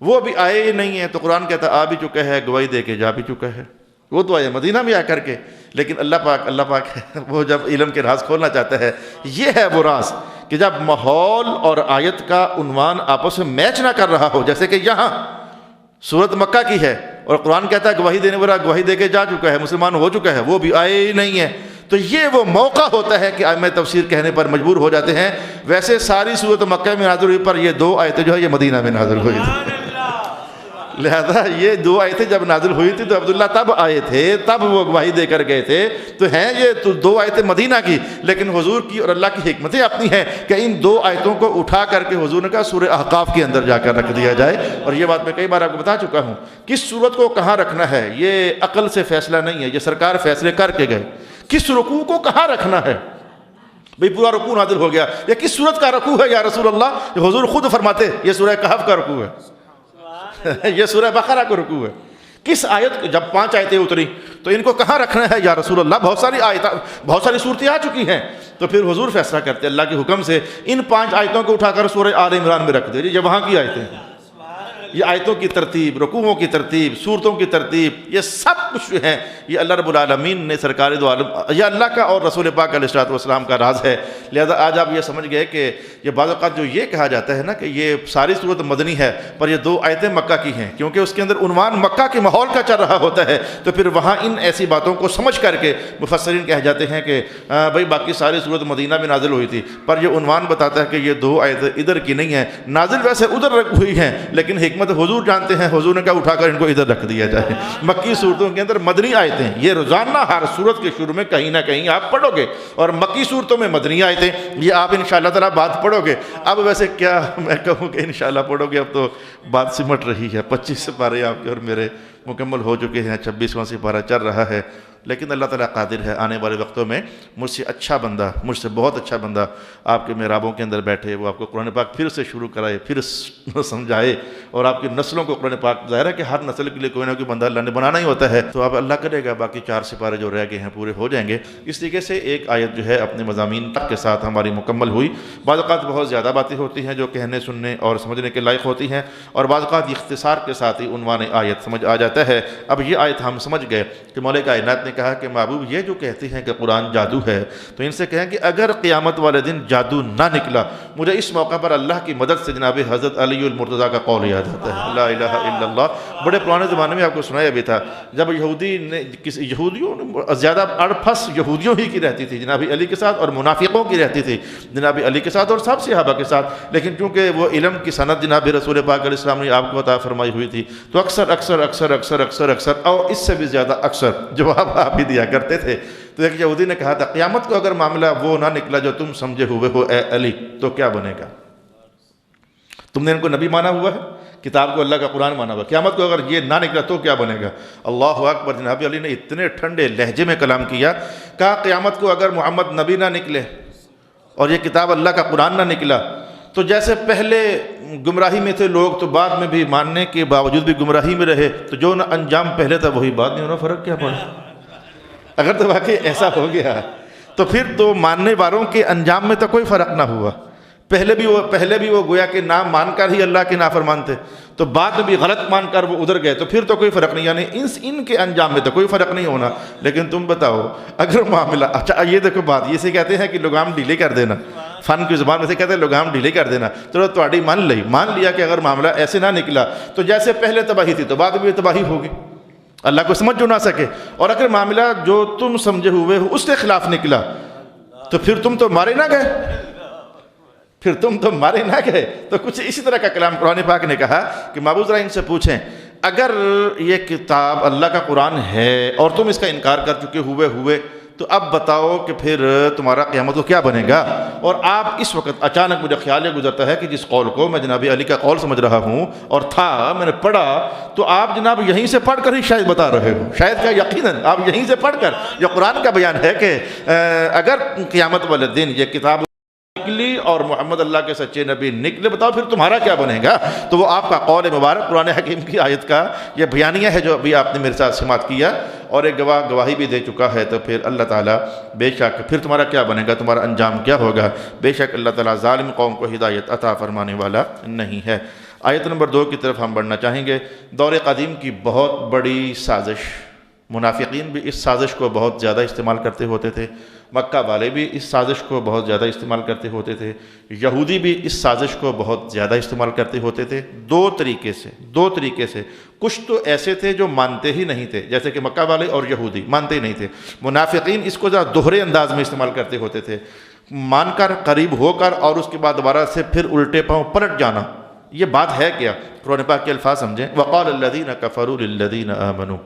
وہ ابھی آئے ہی نہیں ہیں، تو قرآن کہتا آ بھی چکا ہے، گواہی دے کے جا بھی چکا ہے، وہ تو آیا مدینہ میں آ کر کے، لیکن اللہ پاک وہ جب علم کے راز کھولنا چاہتا ہے، یہ ہے وہ راز کہ جب ماحول اور آیت کا عنوان آپس میں میچ نہ کر رہا ہو، جیسے کہ یہاں سورت مکہ کی ہے اور قرآن کہتا ہے گواہی دینے والا گواہی دے کے جا چکا ہے، مسلمان ہو چکا ہے، وہ بھی آئے ہی نہیں ہے، تو یہ وہ موقع ہوتا ہے کہ ائمہ تفسیر کہنے پر مجبور ہو جاتے ہیں۔ ویسے ساری سورت مکہ میں نازل ہوئی، پر یہ 2 آیتیں جو ہے یہ مدینہ میں نازل ہوئی تھی، لہذا یہ 2 آیتیں جب نازل ہوئی تھی تو عبداللہ تب آئے تھے، تب وہ گواہی دے کر گئے تھے، تو ہیں یہ 2 آیتیں مدینہ کی، لیکن حضور کی اور اللہ کی حکمتیں اپنی ہیں کہ ان 2 آیتوں کو اٹھا کر کے حضور نے کہا سورہ احقاف کے اندر جا کر رکھ دیا جائے، اور یہ بات میں کئی بار آپ کو بتا چکا ہوں، کس سورت کو کہاں رکھنا ہے یہ عقل سے فیصلہ نہیں ہے، یہ سرکار فیصلے کر کے گئے، کس رکوع کو کہاں رکھنا ہے، بھئی پورا رکوع نازل ہو گیا، یہ کس سورت کا رکوع ہے یا رسول اللہ، یہ حضور خود فرماتے یہ سورہ کہف کا رکوع ہے، یہ سورہ بقرہ کا رکوع ہے، کس آیت جب 5 آیتیں اتری تو ان کو کہاں رکھنا ہے یا رسول اللہ، بہت ساری صورتیں آ چکی ہیں، تو پھر حضور فیصلہ کرتے اللہ کے حکم سے ان 5 آیتوں کو اٹھا کر سورہ آل عمران میں رکھ دے، یہ وہاں کی آیتیں ہیں، یہ آیتوں کی ترتیب، رکوعوں کی ترتیب، صورتوں کی ترتیب، یہ سب کچھ جو ہے یہ اللہ رب العالمین نے سرکار دو عالم یہ اللہ کا اور رسول پاک علیہ السلام کا راز ہے۔ لہذا آج آپ یہ سمجھ گئے کہ یہ بعض اوقات جو یہ کہا جاتا ہے نا کہ یہ ساری صورت مدنی ہے پر یہ 2 آیتیں مکہ کی ہیں، کیونکہ اس کے اندر عنوان مکہ کے ماحول کا چل رہا ہوتا ہے، تو پھر وہاں ان ایسی باتوں کو سمجھ کر کے مفسرین کہہ جاتے ہیں کہ بھئی باقی ساری صورت مدینہ میں نازل ہوئی تھی، پر یہ عنوان بتاتا ہے کہ یہ 2 آیتیں ادھر کی نہیں ہیں، نازل ویسے ادھر ہوئی ہیں لیکن حکمت حضور جانتے ہیں، حضور نے کہا اٹھا کر ان کو ادھر رکھ دیا جائے۔ مکی صورتوں کے اندر مدنی آیتیں، یہ روزانہ ہر صورت کے شروع میں کہیں نہ کہیں آپ پڑھو گے، اور مکی صورتوں میں مدنی آیتیں یہ آپ انشاءاللہ تعالیٰ بات پڑھو گے۔ اب ویسے کیا میں کہوں کہ انشاءاللہ پڑھو گے، اب تو بات سمٹ رہی ہے، 25 سپارے آپ کے اور میرے مکمل ہو چکے ہیں، 26واں سپارہ چل رہا ہے، لیکن اللہ تعالیٰ قادر ہے آنے والے وقتوں میں مجھ سے اچھا بندہ، مجھ سے بہت اچھا بندہ آپ کے محرابوں کے اندر بیٹھے، وہ آپ کو قرآن پاک پھر سے شروع کرائے، پھر سمجھائے، اور آپ کی نسلوں کو قرآن پاک، ظاہر ہے کہ ہر نسل کے لیے کوئی نہ کوئی بندہ اللہ نے بنانا ہی ہوتا ہے، تو اب اللہ کرے گا باقی 4 سپارے جو رہ گئے ہیں پورے ہو جائیں گے۔ اس طریقے سے ایک آیت جو ہے اپنے مضامین کے ساتھ ہماری مکمل ہوئی۔ بعض اوقات بہت زیادہ باتیں ہوتی ہیں جو کہنے سننے اور سمجھنے کے لائق ہوتی ہیں، اور بعض اوقات اختصار کے ساتھ ہی عنوان آیت سمجھ آ جاتا ہے۔ اب یہ آیت ہم سمجھ گئے کہ مولا کائنات نے کہا کہ محبوب یہ جو کہتے ہیں کہ قرآن جادو ہے، تو ان سے کہیں کہ اگر قیامت والے دن جادو نہ نکلا، مجھے اس موقع پر اللہ کی مدد سے جناب حضرت علی المرتضیٰ کا قول یاد آتا ہے، لا الہ الا اللہ۔ بڑے پرانے زمانے میں آپ کو سنایا بھی تھا، جب یہودیوں زیادہ اڑپھس یہودیوں ہی کی رہتی تھی جناب علی کے ساتھ، اور منافقوں کی رہتی تھی جناب علی کے ساتھ اور سب صحابہ کے ساتھ، لیکن چونکہ وہ علم کی سند جناب رسول پاک علیہ السلام نے آپ کو عطا فرمائی ہوئی تھی، تو اکثر اور اس سے بھی زیادہ اکثر جواب آپ ہی دیا کرتے تھے۔ تو ایک یہودی نے کہا تھا قیامت کو اگر معاملہ وہ نہ نکلا جو تم سمجھے ہوئے ہو اے علی، تو کیا بنے گا؟ تم نے ان کو نبی مانا ہوا ہے، کتاب کو اللہ کا قرآن مانا ہوا، قیامت کو اگر یہ نہ نکلا تو کیا بنے گا؟ اللہ اکبر۔ جناب علی نے اتنے ٹھنڈے لہجے میں کلام کیا، کہا قیامت کو اگر محمد نبی نہ نکلے اور یہ کتاب اللہ کا قرآن نہ نکلا، تو جیسے پہلے گمراہی میں تھے لوگ تو بعد میں بھی ماننے کے باوجود بھی گمراہی میں رہے، تو جو نہ انجام پہلے تھا وہی بعد میں ہونا، فرق کیا پڑا؟ اگر تو واقعی ایسا ہو گیا تو پھر تو ماننے والوں کے انجام میں تو کوئی فرق نہ ہوا، پہلے بھی وہ گویا کہ نام مان کر ہی اللہ کے نافرمان تھے، تو بعد میں بھی غلط مان کر وہ ادھر گئے، تو پھر تو کوئی فرق نہیں، یعنی ان کے انجام میں تو کوئی فرق نہیں ہونا۔ لیکن تم بتاؤ اگر معاملہ، اچھا یہ دیکھو بات، یہ سے کہتے ہیں کہ لگام ڈھیلے کر دینا، فن کی زبان میں سے کہتے ہیں لگام ڈھیلے کر دینا، چلو تواڈی مان لیا کہ اگر معاملہ ایسے نہ نکلا تو جیسے پہلے تباہی تھی تو بعد میں تباہی ہوگی، اللہ کو سمجھ جو نہ سکے، اور اگر معاملہ جو تم سمجھے ہوئے ہو اس کے خلاف نکلا تو پھر تم تو مارے نہ گئے، تو کچھ اسی طرح کا کلام قرآن پاک نے کہا کہ محبوب ذرا ان سے پوچھیں اگر یہ کتاب اللہ کا قرآن ہے اور تم اس کا انکار کر چکے ہوئے تو اب بتاؤ کہ پھر تمہارا قیامت کو کیا بنے گا؟ اور آپ اس وقت اچانک مجھے خیال یہ گزرتا ہے کہ جس قول کو میں جناب علی کا قول سمجھ رہا ہوں اور میں نے پڑھا، تو آپ جناب یہیں سے پڑھ کر ہی شاید بتا رہے ہو، شاید کیا یقیناً آپ یہیں سے پڑھ کر، یہ قرآن کا بیان ہے کہ اگر قیامت والے دن یہ کتاب نکلی اور محمد اللہ کے سچے نبی نکلے، بتاؤ پھر تمہارا کیا بنے گا؟ تو وہ آپ کا قول مبارک قرآن حکیم کی آیت کا یہ بیانیہ ہے جو ابھی آپ نے میرے ساتھ سماعت کیا، اور ایک گواہی بھی دے چکا ہے۔ تو پھر اللہ تعالیٰ بے شک پھر تمہارا کیا بنے گا، تمہارا انجام کیا ہوگا؟ بے شک اللہ تعالیٰ ظالم قوم کو ہدایت عطا فرمانے والا نہیں ہے۔ آیت نمبر 2 کی طرف ہم بڑھنا چاہیں گے۔ دور قدیم کی بہت بڑی سازش، منافقین بھی اس سازش کو بہت زیادہ استعمال کرتے ہوتے تھے، مکہ والے بھی اس سازش کو بہت زیادہ استعمال کرتے ہوتے تھے، یہودی بھی اس سازش کو بہت زیادہ استعمال کرتے ہوتے تھے، دو طریقے سے۔ کچھ تو ایسے تھے جو مانتے ہی نہیں تھے، جیسے کہ مکہ والے اور یہودی مانتے ہی نہیں تھے۔ منافقین اس کو ذرا دوہرے انداز میں استعمال کرتے ہوتے تھے، مان کر قریب ہو کر اور اس کے بعد دوبارہ سے پھر الٹے پاؤں پلٹ جانا۔ یہ بات ہے کیا؟ قرآن پاک کے الفاظ سمجھیں۔ وقال الذین کفروا للذین آمنوا،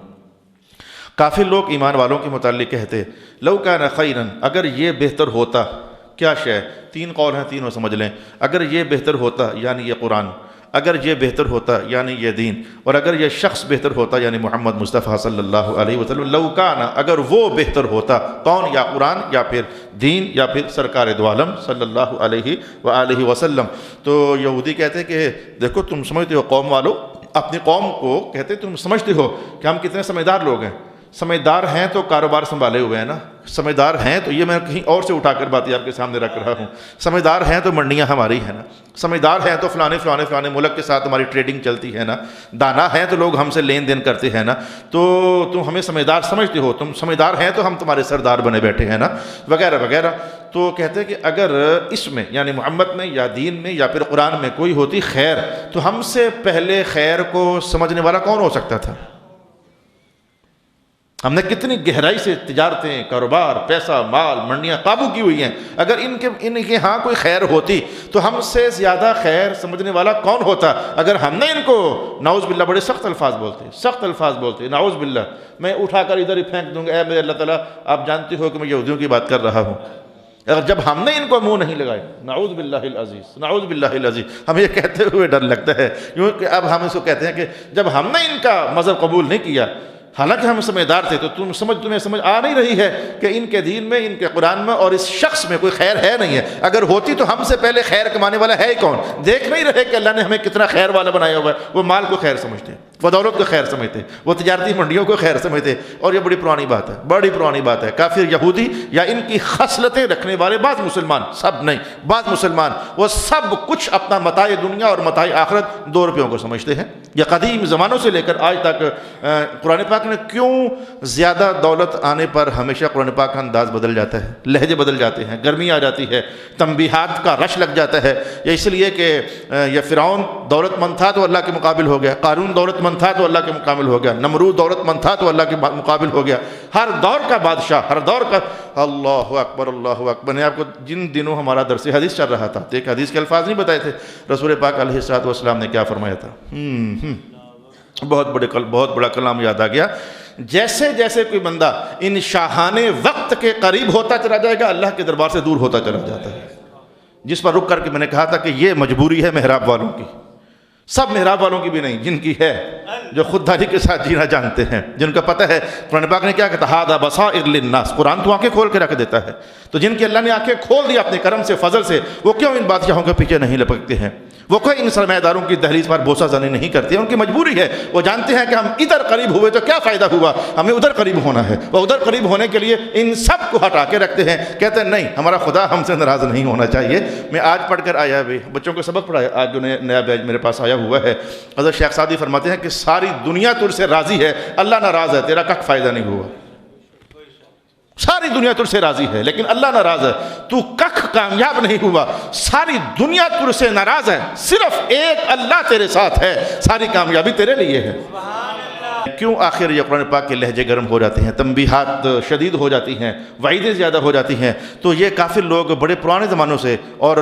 کافر لوگ ایمان والوں کے متعلق کہتے لو کان خیرا، اگر یہ بہتر ہوتا، کیا شے؟ 3 قول ہیں، تینوں سمجھ لیں۔ اگر یہ بہتر ہوتا یعنی یہ قرآن، اگر یہ بہتر ہوتا یعنی یہ دین، اور اگر یہ شخص بہتر ہوتا یعنی محمد مصطفیٰ صلی اللہ علیہ وسلم، لو کان، اگر وہ بہتر ہوتا، کون؟ یا قرآن یا پھر دین یا پھر سرکار دو عالم صلی اللہ علیہ وآلہ وسلم۔ تو یہودی کہتے کہ دیکھو تم سمجھتے ہو، قوم والو اپنی قوم کو کہتے تم سمجھتے ہو کہ ہم کتنے سمجھدار لوگ ہیں۔ سمجھدار ہیں تو کاروبار سنبھالے ہوئے ہیں نا، سمجھدار ہیں تو یہ میں کہیں اور سے اٹھا کر باتیں آپ کے سامنے رکھ رہا ہوں، سمجھدار ہیں تو منڈیاں ہماری ہیں نا، سمجھدار ہیں تو فلانے ملک کے ساتھ ہماری ٹریڈنگ چلتی ہے نا، دانا ہیں تو لوگ ہم سے لین دین کرتے ہیں نا، تو تم ہمیں سمجھدار سمجھتے ہو، تم سمجھدار ہیں تو ہم تمہارے سردار بنے بیٹھے ہیں نا، وغیرہ وغیرہ۔ تو کہتے ہیں کہ اگر اس میں یعنی محمد میں یا دین میں یا پھر قرآن میں کوئی ہوتی خیر، تو ہم سے پہلے خیر کو سمجھنے والا کون ہو سکتا تھا؟ ہم نے کتنی گہرائی سے تجارتیں، کاروبار، پیسہ، مال، منڈیاں قابو کی ہوئی ہیں، اگر ان کے ہاں کوئی خیر ہوتی تو ہم سے زیادہ خیر سمجھنے والا کون ہوتا؟ اگر ہم نے ان کو نعوذ باللہ بڑے سخت الفاظ بولتے، نعوذ باللہ، میں اٹھا کر ادھر ہی پھینک دوں گا، اے میرے اللہ تعالیٰ آپ جانتے ہو کہ میں یہودیوں کی بات کر رہا ہوں، اگر جب ہم نے ان کو منہ نہیں لگائے، نعوذ باللہ العزیز، ہمیں یہ کہتے ہوئے ڈر لگتا ہے، کیونکہ اب ہم اس کو کہتے ہیں کہ جب ہم نے ان کا مذہب قبول نہیں کیا، حالانکہ ہم سمجھدار تھے، تو تمہیں سمجھ آ نہیں رہی ہے کہ ان کے دین میں، ان کے قرآن میں اور اس شخص میں کوئی خیر ہے نہیں ہے۔ اگر ہوتی تو ہم سے پہلے خیر کمانے والا ہے کون؟ دیکھ نہیں رہے کہ اللہ نے ہمیں کتنا خیر والا بنایا ہوا ہے؟ وہ مال کو خیر سمجھتے، وہ دولت کو خیر سمجھتے، وہ تجارتی منڈیوں کو خیر سمجھتے، اور یہ بڑی پرانی بات ہے۔ کافر یہودی یا ان کی خصلتیں رکھنے والے بعض مسلمان، سب نہیں، بعض مسلمان، وہ سب کچھ اپنا متاع دنیا اور متاع آخرت 2 روپیوں کو سمجھتے ہیں۔ یہ قدیم زمانوں سے لے کر آج تک قرآن پاک نے کیوں زیادہ دولت آنے پر ہمیشہ قرآن پاک کا انداز بدل جاتا ہے، لہجے بدل جاتے ہیں، گرمی آ جاتی ہے، تنبیہات کا رش لگ جاتا ہے؟ یہ اس لیے کہ یہ فرعون دولت مند تھا تو اللہ کے مقابل ہو گیا، قارون دولت مند تھا تو اللہ کے مقابل ہو گیا، نمرود دولت مند تھا تو اللہ کے مقابل ہو گیا۔ ہر دور کا بادشاہ، ہر دور کا، اللہ اکبر۔ میں نے آپ کو جن دنوں ہمارا درس حدیث چل رہا تھا، ایک حدیث کے الفاظ نہیں بتائے تھے، رسول پاک علیہ الصلوۃ والسلام نے کیا فرمایا تھا؟ بہت بڑا کلام یاد آ گیا۔ جیسے جیسے کوئی بندہ ان شاہان وقت کے قریب ہوتا چلا جائے گا، اللہ کے دربار سے دور ہوتا چلا جاتا ہے۔ جس پر رک کر کے میں نے کہا تھا کہ یہ مجبوری ہے محراب والوں کی، سب محراب والوں کی بھی نہیں، جن کی ہے، جو خودداری کے ساتھ جینا جانتے ہیں، جن کا پتہ ہے قرآن پاک نے کیا کہتا، ھذا بصائر للناس، قرآن تو آنکھیں کھول کے رکھ دیتا ہے۔ تو جن کی اللہ نے آنکھیں کھول دی اپنے کرم سے، فضل سے، وہ کیوں ان بادشاہوں کے پیچھے نہیں لپکتے ہیں؟ وہ کوئی ان سرمایہ داروں کی دہلیز پر بوسہ زنی نہیں کرتے ہیں، ان کی مجبوری ہے۔ وہ جانتے ہیں کہ ہم ادھر قریب ہوئے تو کیا فائدہ ہوا، ہمیں ادھر قریب ہونا ہے۔ وہ ادھر قریب ہونے کے لیے ان سب کو ہٹا کے رکھتے ہیں، کہتے ہیں نہیں، ہمارا خدا ہم سے ناراض نہیں ہونا چاہیے۔ میں آج پڑھ کر آیا بھی، بچوں کو سبق پڑھایا، آج جو نیا بیچ میرے پاس آیا ہوا ہے، حضرت شیخ سعدی فرماتے ہیں کہ ساری دنیا تجھ سے راضی ہے، اللہ ناراض ہے، تیرا کک فائدہ نہیں ہوا۔ ساری دنیا تجھ سے راضی ہے لیکن اللہ ناراض ہے، تو کک کامیاب نہیں ہوا۔ ساری دنیا تجھ سے ناراض ہے، صرف ایک اللہ تیرے ساتھ ہے، ساری کامیابی تیرے لیے ہے۔ کیوں آخر یہ قرآن پاک کے لہجے گرم ہو جاتے ہیں، تنبیہات شدید ہو جاتی ہیں، وعیدیں زیادہ ہو جاتی ہیں؟ تو یہ کافر لوگ بڑے پرانے زمانوں سے، اور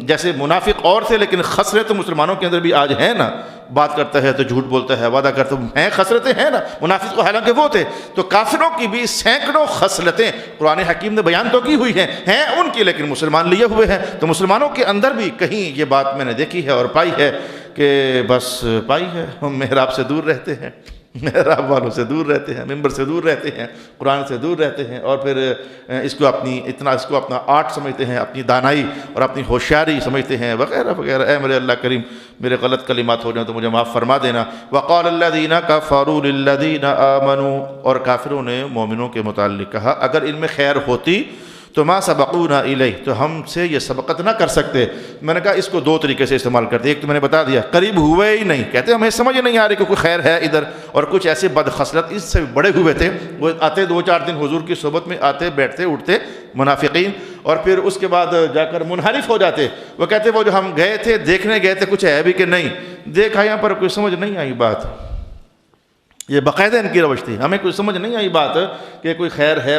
جیسے منافق اور تھے لیکن خسرے تو مسلمانوں کے اندر بھی آج ہیں نا، بات کرتا ہے تو جھوٹ بولتا ہے، وعدہ کرتا ہیں، خسرتیں ہیں نا، منافق کو حالانکہ وہ تھے، تو کافروں کی بھی سینکڑوں خصلتیں قرآن حکیم نے بیان تو کی ہوئی ہیں ان کی، لیکن مسلمان لیے ہوئے ہیں۔ تو مسلمانوں کے اندر بھی کہیں یہ بات میں نے دیکھی ہے اور پائی ہے کہ بس پائی ہے، ہم محراب سے دور رہتے ہیں، محراب والوں سے دور رہتے ہیں، ممبر سے دور رہتے ہیں، قرآن سے دور رہتے ہیں، اور پھر اس کو اپنا آرٹ سمجھتے ہیں، اپنی دانائی اور اپنی ہوشیاری سمجھتے ہیں وغیرہ وغیرہ۔ اے میرے اللہ کریم، میرے غلط کلمات ہو جائیں تو مجھے معاف فرما دینا۔ وقال الذین کفروا للذین آمنوا، اور کافروں نے مومنوں کے متعلق کہا اگر ان میں خیر ہوتی تو ما سبقونا الیہ، تو ہم سے یہ سبقت نہ کر سکتے۔ میں نے کہا اس کو دو طریقے سے استعمال کرتے، ایک تو میں نے بتا دیا، قریب ہوئے ہی نہیں، کہتے ہمیں سمجھ نہیں آ رہی کہ کوئی خیر ہے ادھر، اور کچھ ایسے بدخصلت اس سے بڑے ہوئے تھے، وہ آتے 2-4 دن حضور کی صحبت میں آتے بیٹھتے اٹھتے منافقین، اور پھر اس کے بعد جا کر منحرف ہو جاتے۔ وہ کہتے وہ جو ہم گئے تھے دیکھنے گئے تھے کچھ ہے بھی کہ نہیں، دیکھا یہاں پر کوئی سمجھ نہیں آئی بات، یہ باقاعدہ ان کی روش تھی، ہمیں کوئی سمجھ نہیں آئی بات کہ کوئی خیر ہے،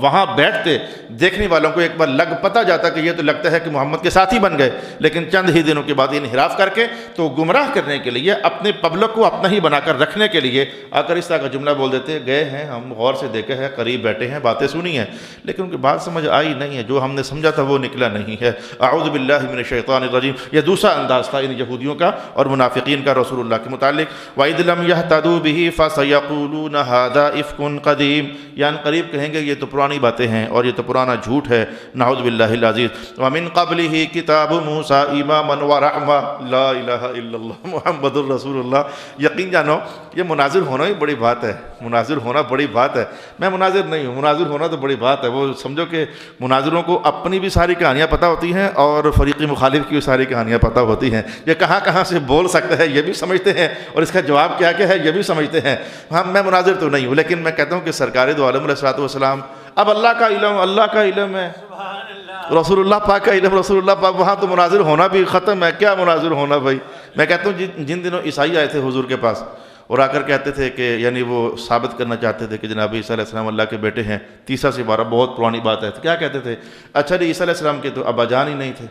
وہاں بیٹھتے دیکھنے والوں کو ایک بار لگ پتہ جاتا کہ یہ تو لگتا ہے کہ محمد کے ساتھی بن گئے، لیکن چند ہی دنوں کے بعد انحراف کر کے تو گمراہ کرنے کے لیے، اپنے پبلک کو اپنا ہی بنا کر رکھنے کے لیے آ کر اس طرح کا جملہ بول دیتے، گئے ہیں ہم، غور سے دیکھے ہیں، قریب بیٹھے ہیں، باتیں سنی ہیں، لیکن ان کی بات سمجھ آئی نہیں ہے، جو ہم نے سمجھا تھا وہ نکلا نہیں ہے۔ اعوذ باللہ من الشیطان الرجیم، یہ دوسرا انداز تھا ان یہودیوں کا اور منافقین کا رسول اللہ کے متعلق۔ وَإِذْ لَمْ يَهْتَدُوا بِهِ فَسَيَقُولُونَ هَذَا إِفْكٌ قَدِيمٌ، یعنی قریب کہیں گے یہ تو پرانی باتیں ہیں اور یہ تو پرانا جھوٹ ہے، نعوذ باللہ العزیز۔ وَمِن قَبْلِهِ كِتَابُ مُوسَىٰ إِمَامًا وَرَحْمَةً، لا الہ الا اللہ محمد الرسول اللہ۔ یقین جانو یہ مناظر ہونا ہی بڑی بات ہے، مناظر ہونا بڑی بات ہے۔ میں مناظر نہیں ہوں، مناظر ہونا تو بڑی بات ہے۔ وہ سمجھو کہ مناظروں کو اپنی بھی ساری کہانیاں پتہ ہوتی ہیں اور فریق مخالف کی بھی ساری کہانیاں پتہ ہوتی ہیں، یہ کہاں کہاں سے بول سکتا ہے یہ بھی سمجھتے ہیں اور اس کا جواب کیا کیا ہے یہ بھی سمجھتے ہیں۔ ہاں میں مناظر تو نہیں ہوں، لیکن میں کہتا ہوں کہ سرکار دو عالم علیہ الصلوۃ والسلام، اب اللہ کا علم ہے، رسول اللہ پاک کا علم، رسول اللہ پاک، وہاں تو مناظر ہونا بھی ختم ہے، کیا مناظر ہونا بھائی۔ میں کہتا ہوں جن دنوں عیسائی آئے تھے حضور کے پاس اور آ کر کہتے تھے کہ یعنی وہ ثابت کرنا چاہتے تھے کہ جناب عیسیٰ علیہ السلام اللہ کے بیٹے ہیں، تیسرا سپارہ بہت پرانی بات ہے، تو کیا کہتے تھے؟ اچھا جی عیسیٰ علیہ السلام کے تو ابا جان ہی نہیں تھے،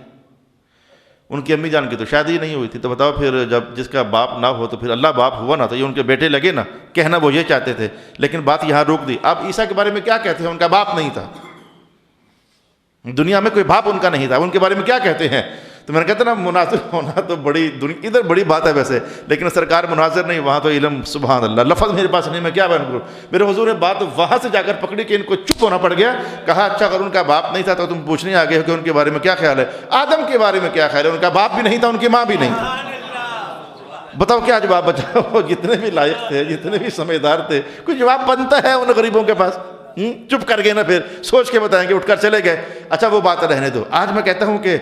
ان کی امی جان کی تو شادی نہیں ہوئی تھی، تو بتاؤ پھر جب جس کا باپ نہ ہو تو پھر اللہ باپ ہوا نا، تو یہ ان کے بیٹے لگے نا، کہنا وہ یہ چاہتے تھے، لیکن بات یہاں روک دی۔ اب عیسیٰ کے بارے میں کیا کہتے ہیں؟ ان کا باپ نہیں تھا، دنیا میں کوئی باپ ان کا نہیں تھا، ان کے بارے میں کیا کہتے ہیں؟ تو میں نے کہتا نا مناظر ہونا تو ادھر بڑی بات ہے ویسے، لیکن سرکار مناظر نہیں، وہاں تو علم سبحان اللہ، لفظ میرے پاس نہیں، میں کیا بیان کروں۔ میرے حضور نے بات وہاں سے جا کر پکڑی کہ ان کو چپ ہونا پڑ گیا، کہا اچھا اگر ان کا باپ نہیں تھا تو تم پوچھنے آگے ہو کہ ان کے بارے میں کیا خیال ہے؟ آدم کے بارے میں کیا خیال ہے؟ ان کا باپ بھی نہیں تھا، ان کی ماں بھی نہیں تھی، بتاؤ کیا جواب بچا؟ وہ جتنے بھی لائق تھے، جتنے بھی سمجھدار تھے، کوئی جواب بنتا ہے ان غریبوں کے پاس؟ چپ کر گئے نا، پھر سوچ کے بتائیں گے، اٹھ کر چلے گئے۔ اچھا وہ بات رہنے دو۔ آج میں کہتا ہوں کہ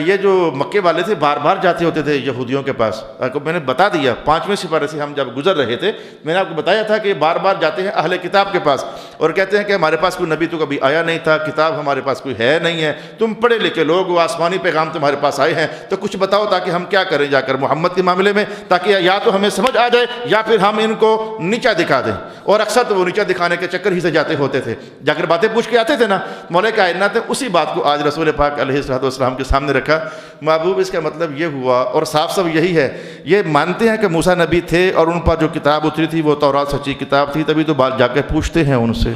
یہ جو مکے والے تھے بار بار جاتے ہوتے تھے یہودیوں کے پاس، میں نے بتا دیا 5ویں سپارے سے ہم جب گزر رہے تھے میں نے آپ کو بتایا تھا کہ بار بار جاتے ہیں اہل کتاب کے پاس اور کہتے ہیں کہ ہمارے پاس کوئی نبی تو کبھی آیا نہیں تھا، کتاب ہمارے پاس کوئی ہے نہیں ہے، تم پڑھے لکھے لوگ، وہ آسمانی پیغام تمہارے پاس آئے ہیں، تو کچھ بتاؤ تاکہ ہم کیا کریں جا کر محمد کے معاملے میں، تاکہ یا تو ہمیں سمجھ آ جائے یا پھر ہم ان کو نیچا دکھا دیں۔ اور اکثر تو وہ نیچا دکھانے کے چکر ہی سے جاتے ہوتے تھے، جا کر باتیں پوچھ کے آتے تھے نا۔ مولا کائنات نے اسی بات کو آج رسول پاک علیہ الصلوۃ والسلام کے سامنے رکھا۔ محبوب اس کا مطلب یہ ہوا اور صاف صاف یہی ہے، یہ مانتے ہیں کہ موسیٰ نبی تھے اور ان پر جو کتاب اتری تھی وہ تورات سچی کتاب تھی، تبھی تو بات جا کے پوچھتے ہیں ان سے۔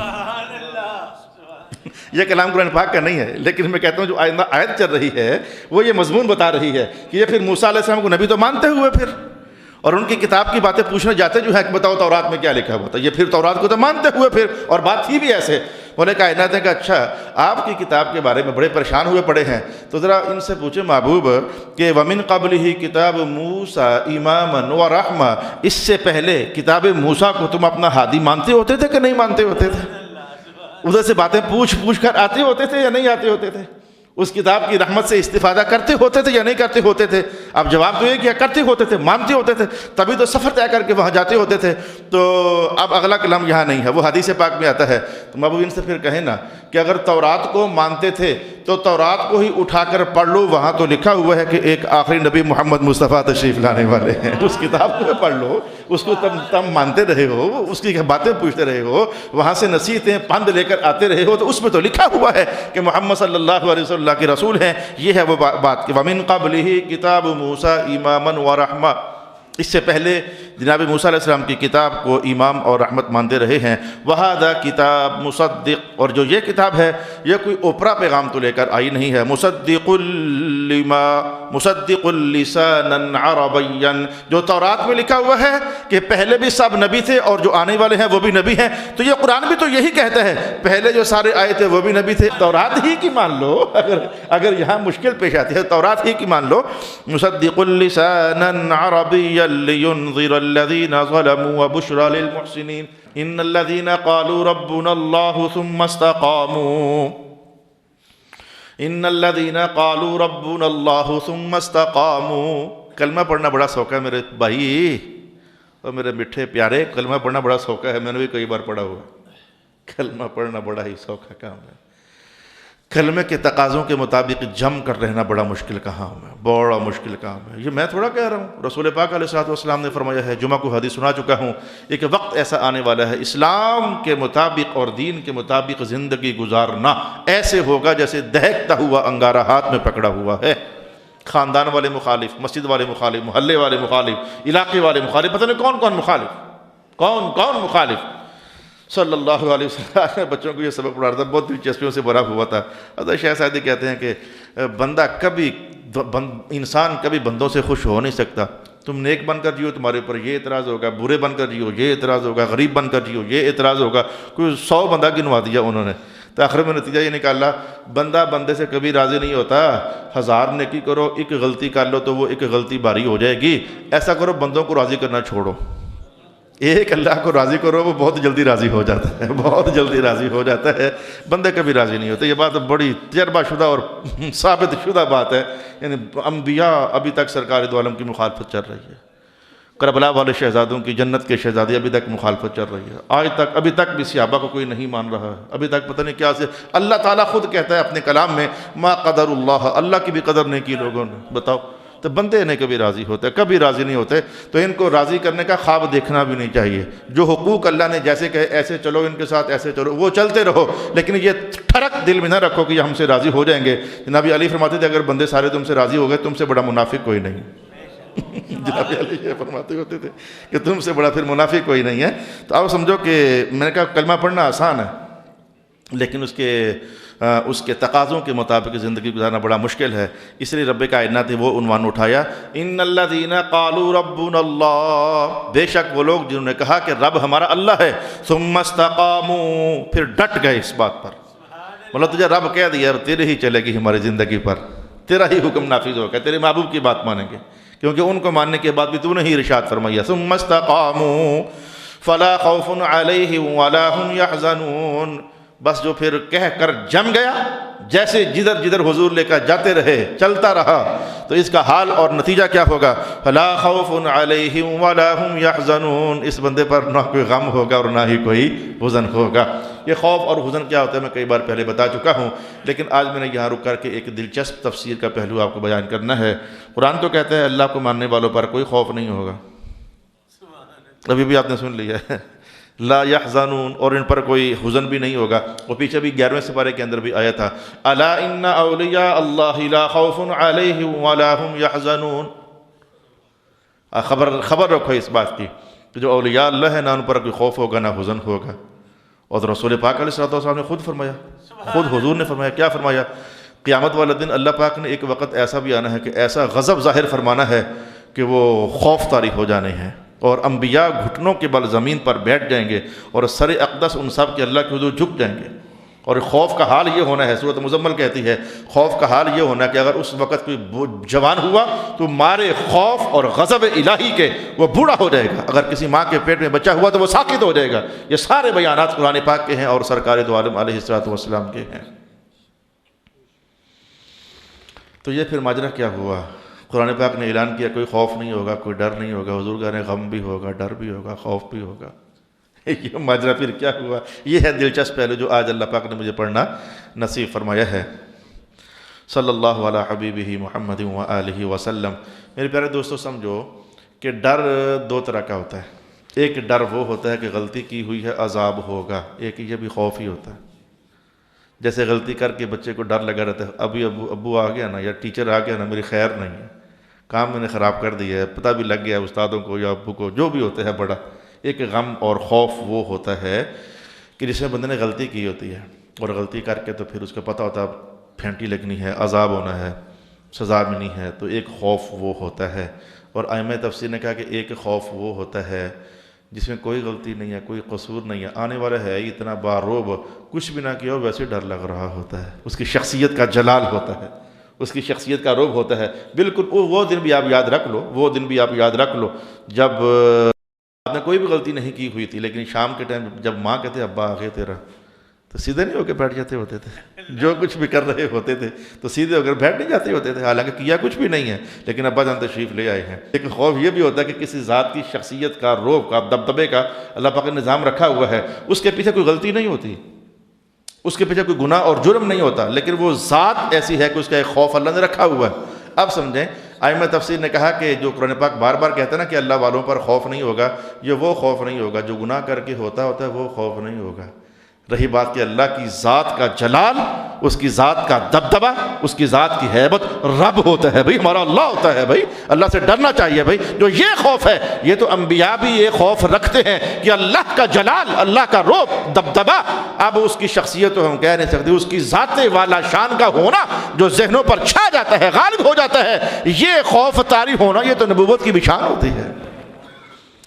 یہ کلام قرآن پاک کا نہیں ہے، لیکن میں کہتا ہوں جو آئندہ آیت چل رہی ہے وہ یہ مضمون بتا رہی ہے کہ یہ پھر موسیٰ علیہ السلام کو نبی تو مانتے ہوئے پھر اور ان کی کتاب کی باتیں پوچھنے جاتے جو ہے کہ بتاؤ تورات میں کیا لکھا ہوا تھا، یہ پھر تورات کو تو مانتے ہوئے پھر، اور بات تھی بھی ایسے۔ بولے کائنات ہے کہ اچھا آپ کی کتاب کے بارے میں بڑے پریشان ہوئے پڑے ہیں، تو ذرا ان سے پوچھیں محبوب کہ وَمِن قَبْلِهِ کتاب موسیٰ امامًا وَرَحْمَةً، اس سے پہلے کتاب موسیٰ کو تم اپنا ہادی مانتے ہوتے تھے کہ نہیں مانتے ہوتے تھے؟ ادھر سے باتیں پوچھ کر آتے ہوتے تھے یا نہیں آتے ہوتے تھے؟ اس کتاب کی رحمت سے استفادہ کرتے ہوتے تھے یا نہیں کرتے ہوتے تھے؟ اب جواب تو یہ کہ کرتے ہوتے تھے، مانتے ہوتے تھے، تبھی تو سفر طے کر کے وہاں جاتے ہوتے تھے۔ تو اب اگلا کلام یہاں نہیں ہے، وہ حدیث پاک میں آتا ہے۔ تو مابوین سے پھر کہیں نا کہ اگر تورات کو مانتے تھے تو تورات کو ہی اٹھا کر پڑھ لو، وہاں تو لکھا ہوا ہے کہ ایک آخری نبی محمد مصطفیٰ تشریف لانے والے ہیں۔ اس کتاب کو پڑھ لو، اس کو تم مانتے رہے ہو، اس کی باتیں پوچھتے رہے ہو، وہاں سے نصیحتیں پند لے کر آتے رہے ہو، تو اس میں تو لکھا ہوا ہے کہ محمد صلی اللہ علیہ وسلم اللہ کے رسول ہیں۔ یہ ہے وہ بات کہ وَمِن قَبْلِهِ کتاب موسیٰ اماماً ورحمہ، اس سے پہلے جناب موسیٰ علیہ السلام کی کتاب کو امام اور رحمت مانتے رہے ہیں۔ وَهَذَا کتاب مصدق، اور جو یہ کتاب ہے یہ کوئی اوپرا پیغام تو لے کر آئی نہیں ہے۔ مصدق لسانا عربیا، جو تورات میں لکھا ہوا ہے کہ پہلے بھی سب نبی تھے اور جو آنے والے ہیں وہ بھی نبی ہیں، تو یہ قرآن بھی تو یہی کہتا ہے پہلے جو سارے آئے تھے وہ بھی نبی تھے۔ تورات ہی کی مان لو، اگر یہاں مشکل پیش آتی ہے تورات ہی کی مان لو۔ مصدق لسانا عربیا لینذر الذین ظلموا وبشرى للمحسنین ان الذین قالوا ربنا اللہ ثم استقاموا، ان الذین قالوا ربنا اللہ ثم استقاموا۔ کلمہ پڑھنا بڑا شوق ہے میرے بھائی اور میرے میٹھے پیارے، کلمہ پڑھنا بڑا شوق ہے، میں نے بھی کئی بار پڑھا ہوا ہے۔ کلمہ پڑھنا بڑا ہی شوق ہے کام ہے۔ کلمے کے تقاضوں کے مطابق جم کر رہنا بڑا مشکل کام ہے، بڑا مشکل کام ہے۔ یہ میں تھوڑا کہہ رہا ہوں، رسول پاک علیہ السلام نے فرمایا ہے، جمعہ کو حدیث سنا چکا ہوں، ایک وقت ایسا آنے والا ہے اسلام کے مطابق اور دین کے مطابق زندگی گزارنا ایسے ہوگا جیسے دہکتا ہوا انگارہ ہاتھ میں پکڑا ہوا ہے۔ خاندان والے مخالف، مسجد والے مخالف، محلے والے مخالف، علاقے والے مخالف، پتہ نہیں کون کون مخالف، کون مخالف۔ صلی اللہ علیہ وسلم بچوں کو یہ سبق پڑھا رہا تھا، بہت دلچسپیوں سے بھرا ہوا تھا۔ حضرت شیخ سعدی کہتے ہیں کہ انسان کبھی بندوں سے خوش ہو نہیں سکتا۔ تم نیک بن کر جیو، تمہارے اوپر یہ اعتراض ہوگا، برے بن کر جیو یہ اعتراض ہوگا، غریب بن کر جیو یہ اعتراض ہوگا۔ کوئی 100 بندہ گنوا دیا انہوں نے، تو آخر میں نتیجہ یہ نکالا بندہ بندے سے کبھی راضی نہیں ہوتا۔ 1000 نیکی کرو، ایک غلطی کر لو تو وہ ایک غلطی باری ہو جائے گی۔ ایسا کرو بندوں کو راضی کرنا چھوڑو، ایک اللہ کو راضی کرو، وہ بہت جلدی راضی ہو جاتا ہے، بہت جلدی راضی ہو جاتا ہے۔ بندے کبھی راضی نہیں ہوتے، یہ بات بڑی تجربہ شدہ اور ثابت شدہ بات ہے۔ یعنی انبیاء ابھی تک سرکار دو عالم کی مخالفت چل رہی ہے، کربلا والے شہزادوں کی، جنت کے شہزادے ابھی تک مخالفت چل رہی ہے، آج تک ابھی تک بھی صحابہ کو کوئی نہیں مان رہا ہے، ابھی تک پتہ نہیں کیا سے۔ اللہ تعالیٰ خود کہتا ہے اپنے کلام میں ما قدر اللہ، اللہ کی بھی قدر نہیں کی لوگوں نے۔ بتاؤ تو بندے نہیں کبھی راضی ہوتے، کبھی راضی نہیں ہوتے، تو ان کو راضی کرنے کا خواب دیکھنا بھی نہیں چاہیے۔ جو حقوق اللہ نے جیسے کہے ایسے چلو ان کے ساتھ، ایسے چلو، وہ چلتے رہو، لیکن یہ ٹھڑک دل میں نہ رکھو کہ یہ ہم سے راضی ہو جائیں گے۔ جناب علی فرماتے تھے اگر بندے سارے تم سے راضی ہو گئے تم سے بڑا منافق کوئی نہیں۔ جناب علی یہ فرماتے ہوتے تھے کہ تم سے بڑا پھر منافق کوئی نہیں ہے۔ تو آپ سمجھو کہ میں نے کہا کلمہ پڑھنا آسان ہے، لیکن اس کے تقاضوں کے مطابق زندگی گزارنا بڑا مشکل ہے۔ اس لیے رب کائنات نے وہ عنوان اٹھایا، ان الذین قالوا ربنا اللہ، بے شک وہ لوگ جنہوں نے کہا کہ رب ہمارا اللہ ہے، ثم استقاموا، پھر ڈٹ گئے اس بات پر۔ مطلب تجھے رب کہہ دیا تیرے ہی چلے گی ہماری زندگی پر، تیرا ہی حکم نافذ ہوگا، تیرے محبوب کی بات مانیں گے، کیونکہ ان کو ماننے کے بعد بھی تو نے ہی ارشاد فرمایا ثم استقاموا فلا خوف علیہم ولا هم يحزنون۔ بس جو پھر کہہ کر جم گیا، جیسے جدھر جدھر حضور لے کر جاتے رہے چلتا رہا، تو اس کا حال اور نتیجہ کیا ہوگا؟ فلا خوف علیہم ولا هم يحزنون، اس بندے پر نہ کوئی غم ہوگا اور نہ ہی کوئی حزن ہوگا۔ یہ خوف اور حزن کیا ہوتا ہے میں کئی بار پہلے بتا چکا ہوں، لیکن آج میں نے یہاں رک کر کے ایک دلچسپ تفسیر کا پہلو آپ کو بیان کرنا ہے۔ قرآن تو کہتا ہے اللہ کو ماننے والوں پر کوئی خوف نہیں ہوگا، ابھی بھی آپ نے سن لیا ہے، لا یحزنون، اور ان پر کوئی حزن بھی نہیں ہوگا۔ وہ پیچھے بھی 11ویں سپارے کے اندر بھی آیا تھا، الا ان اولیاء اللہ لا خوف علیہم ولا هم يحزنون۔ خبر رکھو اس بات کی کہ جو اولیاء اللہ ہے نہ ان پر کوئی خوف ہوگا نہ حزن ہوگا۔ اور رسول پاک علیہ السلام نے خود فرمایا، خود حضور نے فرمایا، کیا فرمایا؟ قیامت والے دن اللہ پاک نے ایک وقت ایسا بھی آنا ہے کہ ایسا غضب ظاہر فرمانا ہے کہ وہ خوف طاری ہو جانے ہیں، اور انبیاء گھٹنوں کے بل زمین پر بیٹھ جائیں گے اور سر اقدس ان سب کے اللہ کے حضور جھک جائیں گے۔ اور خوف کا حال یہ ہونا ہے، سورۃ مزمل کہتی ہے خوف کا حال یہ ہونا ہے کہ اگر اس وقت کوئی جوان ہوا تو مارے خوف اور غضب الہی کے وہ بوڑھا ہو جائے گا، اگر کسی ماں کے پیٹ میں بچہ ہوا تو وہ ساکت ہو جائے گا۔ یہ سارے بیانات قرآن پاک کے ہیں اور سرکار دو عالم علیہ السلام کے ہیں۔ تو یہ پھر ماجرا کیا ہوا؟ قرآن پاک نے اعلان کیا کوئی خوف نہیں ہوگا، کوئی ڈر نہیں ہوگا، حضور کہہ رہے ہیں غم بھی ہوگا، ڈر بھی ہوگا، خوف بھی ہوگا۔ یہ ماجرا پھر کیا ہوا؟ یہ ہے دلچسپ پہلو جو آج اللہ پاک نے مجھے پڑھنا نصیب فرمایا ہے۔ صلی اللہ علی حبیبہ محمد وآلہ وسلم۔ میرے پیارے دوستو، سمجھو کہ ڈر دو طرح کا ہوتا ہے۔ ایک ڈر وہ ہوتا ہے کہ غلطی کی ہوئی ہے عذاب ہوگا، ایک یہ بھی خوف ہی ہوتا ہے۔ جیسے غلطی کر کے بچے کو ڈر لگا رہتا ہے، ابھی ابو آ گیا نا، یا ٹیچر آ گیا نا، میری خیر نہیں ہے، کام میں نے خراب کر دیا ہے، پتہ بھی لگ گیا ہے استادوں کو یا ابو کو، جو بھی ہوتا ہے بڑا۔ ایک غم اور خوف وہ ہوتا ہے کہ جس میں بندے نے غلطی کی ہوتی ہے، اور غلطی کر کے تو پھر اس کو پتہ ہوتا ہے پھینٹی لگنی ہے، عذاب ہونا ہے، سزا ملنی ہے، تو ایک خوف وہ ہوتا ہے۔ اور ائمہ تفسیر نے کہا کہ ایک خوف وہ ہوتا ہے جس میں کوئی غلطی نہیں ہے، کوئی قصور نہیں ہے، آنے والا ہے اتنا باروب، کچھ بھی نہ کیا ہو ویسے ڈر لگ رہا ہوتا ہے، اس کی شخصیت کا جلال ہوتا ہے، اس کی شخصیت کا روب ہوتا ہے۔ بالکل وہ دن بھی آپ یاد رکھ لو، وہ دن بھی آپ یاد رکھ لو جب آپ نے کوئی بھی غلطی نہیں کی ہوئی تھی، لیکن شام کے ٹائم جب ماں کہتے ابا آ گئے تیرا، تو سیدھے نہیں ہو کے بیٹھ جاتے ہوتے تھے، جو کچھ بھی کر رہے ہوتے تھے تو سیدھے ہو کر بیٹھ نہیں جاتے ہوتے تھے، حالانکہ کیا کچھ بھی نہیں ہے، لیکن ابا جان تشریف لے آئے ہیں۔ ایک خوف یہ بھی ہوتا ہے کہ کسی ذات کی شخصیت کا، روب کا، دبدبے کا اللہ پاک نے نظام رکھا ہوا ہے، اس کے پیچھے کوئی غلطی نہیں ہوتی، اس کے پیچھے کوئی گناہ اور جرم نہیں ہوتا، لیکن وہ ذات ایسی ہے کہ اس کا ایک خوف اللہ نے رکھا ہوا ہے۔ اب سمجھیں، ائمہ تفسیر نے کہا کہ جو قرآن پاک بار بار کہتا ہے نا کہ اللہ والوں پر خوف نہیں ہوگا، یہ وہ خوف نہیں ہوگا جو گناہ کر کے ہوتا ہے، وہ خوف نہیں ہوگا۔ رہی بات کہ اللہ کی ذات کا جلال، اس کی ذات کا دبدبہ، اس کی ذات کی ہیبت، رب ہوتا ہے بھائی، ہمارا اللہ ہوتا ہے بھائی، اللہ سے ڈرنا چاہیے بھائی۔ جو یہ خوف ہے، یہ تو انبیاء بھی یہ خوف رکھتے ہیں کہ اللہ کا جلال، اللہ کا روب، دبدبہ، اب اس کی شخصیت تو ہم کہہ نہیں سکتے، اس کی ذات والا شان کا ہونا جو ذہنوں پر چھا جاتا ہے، غالب ہو جاتا ہے، یہ خوف طاری ہونا، یہ تو نبوت کی بشارت ہوتی ہے۔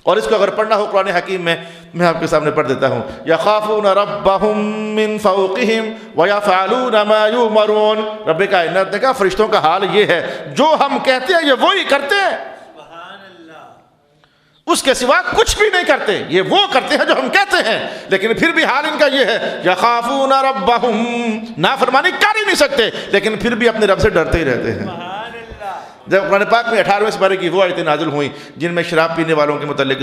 اور اس کو اگر پڑھنا ہو قرآن حکیم میں آپ کے سامنے پڑھ دیتا ہوں، یخافون ربہم من فوقہم ویفعلون ما یؤمرون۔ رب کائنات نے کہا فرشتوں کا حال یہ ہے، جو ہم کہتے ہیں یہ وہی کرتے ہیں، اس کے سوا کچھ بھی نہیں کرتے، یہ وہ کرتے ہیں جو ہم کہتے ہیں، لیکن پھر بھی حال ان کا یہ ہے، یخافون ربہم، نافرمانی کر ہی نہیں سکتے لیکن پھر بھی اپنے رب سے ڈرتے ہی رہتے ہیں۔ جب قرآن پاک میں 18ویں سپارے کی وہ آیتیں نازل ہوئیں جن میں شراب پینے والوں کے متعلق،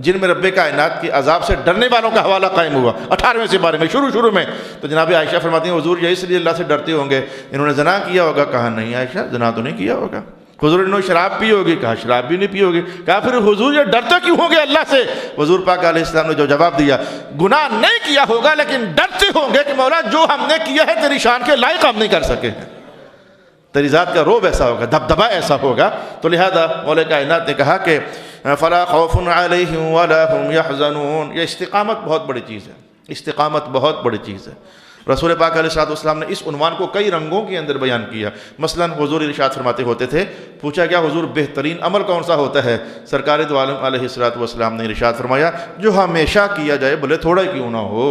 جن میں رب کائنات کے عذاب سے ڈرنے والوں کا حوالہ قائم ہوا 18ویں سپارے میں شروع میں، تو جناب عائشہ فرماتی ہیں حضور یہ اس لیے اللہ سے ڈرتے ہوں گے، انہوں نے زنا کیا ہوگا؟ کہا نہیں عائشہ، زنا تو نہیں کیا ہوگا۔ حضور انہوں نے شراب پی ہوگی؟ کہا شراب بھی نہیں پی ہوگی۔ کہا پھر حضور یہ ڈرتے کیوں ہوں گے اللہ سے؟ حضور پاک علیہ السلام نے جو جواب دیا، گناہ نہیں کیا ہوگا لیکن ڈرتے ہوں گے کہ مولا جو ہم نے کیا ہے تیری شان کے لائق ہم نہیں کر سکے، تیری ذات کا روب ایسا ہوگا، دبدبہ ایسا ہوگا۔ تو لہذا مولا کائنات نے کہا کہ فلا خوف علیہم ولا هم يحزنون۔ یہ استقامت بہت بڑی چیز ہے، استقامت بہت بڑی چیز ہے۔ رسول پاک علیہ السلام نے اس عنوان کو کئی رنگوں کے اندر بیان کیا۔ مثلا حضور ارشاد فرماتے ہوتے تھے، پوچھا گیا حضور بہترین عمل کون سا ہوتا ہے؟ سرکار دو عالم علیہ السلام نے ارشاد فرمایا جو ہمیشہ کیا جائے بھلے تھوڑا کیوں نہ ہو،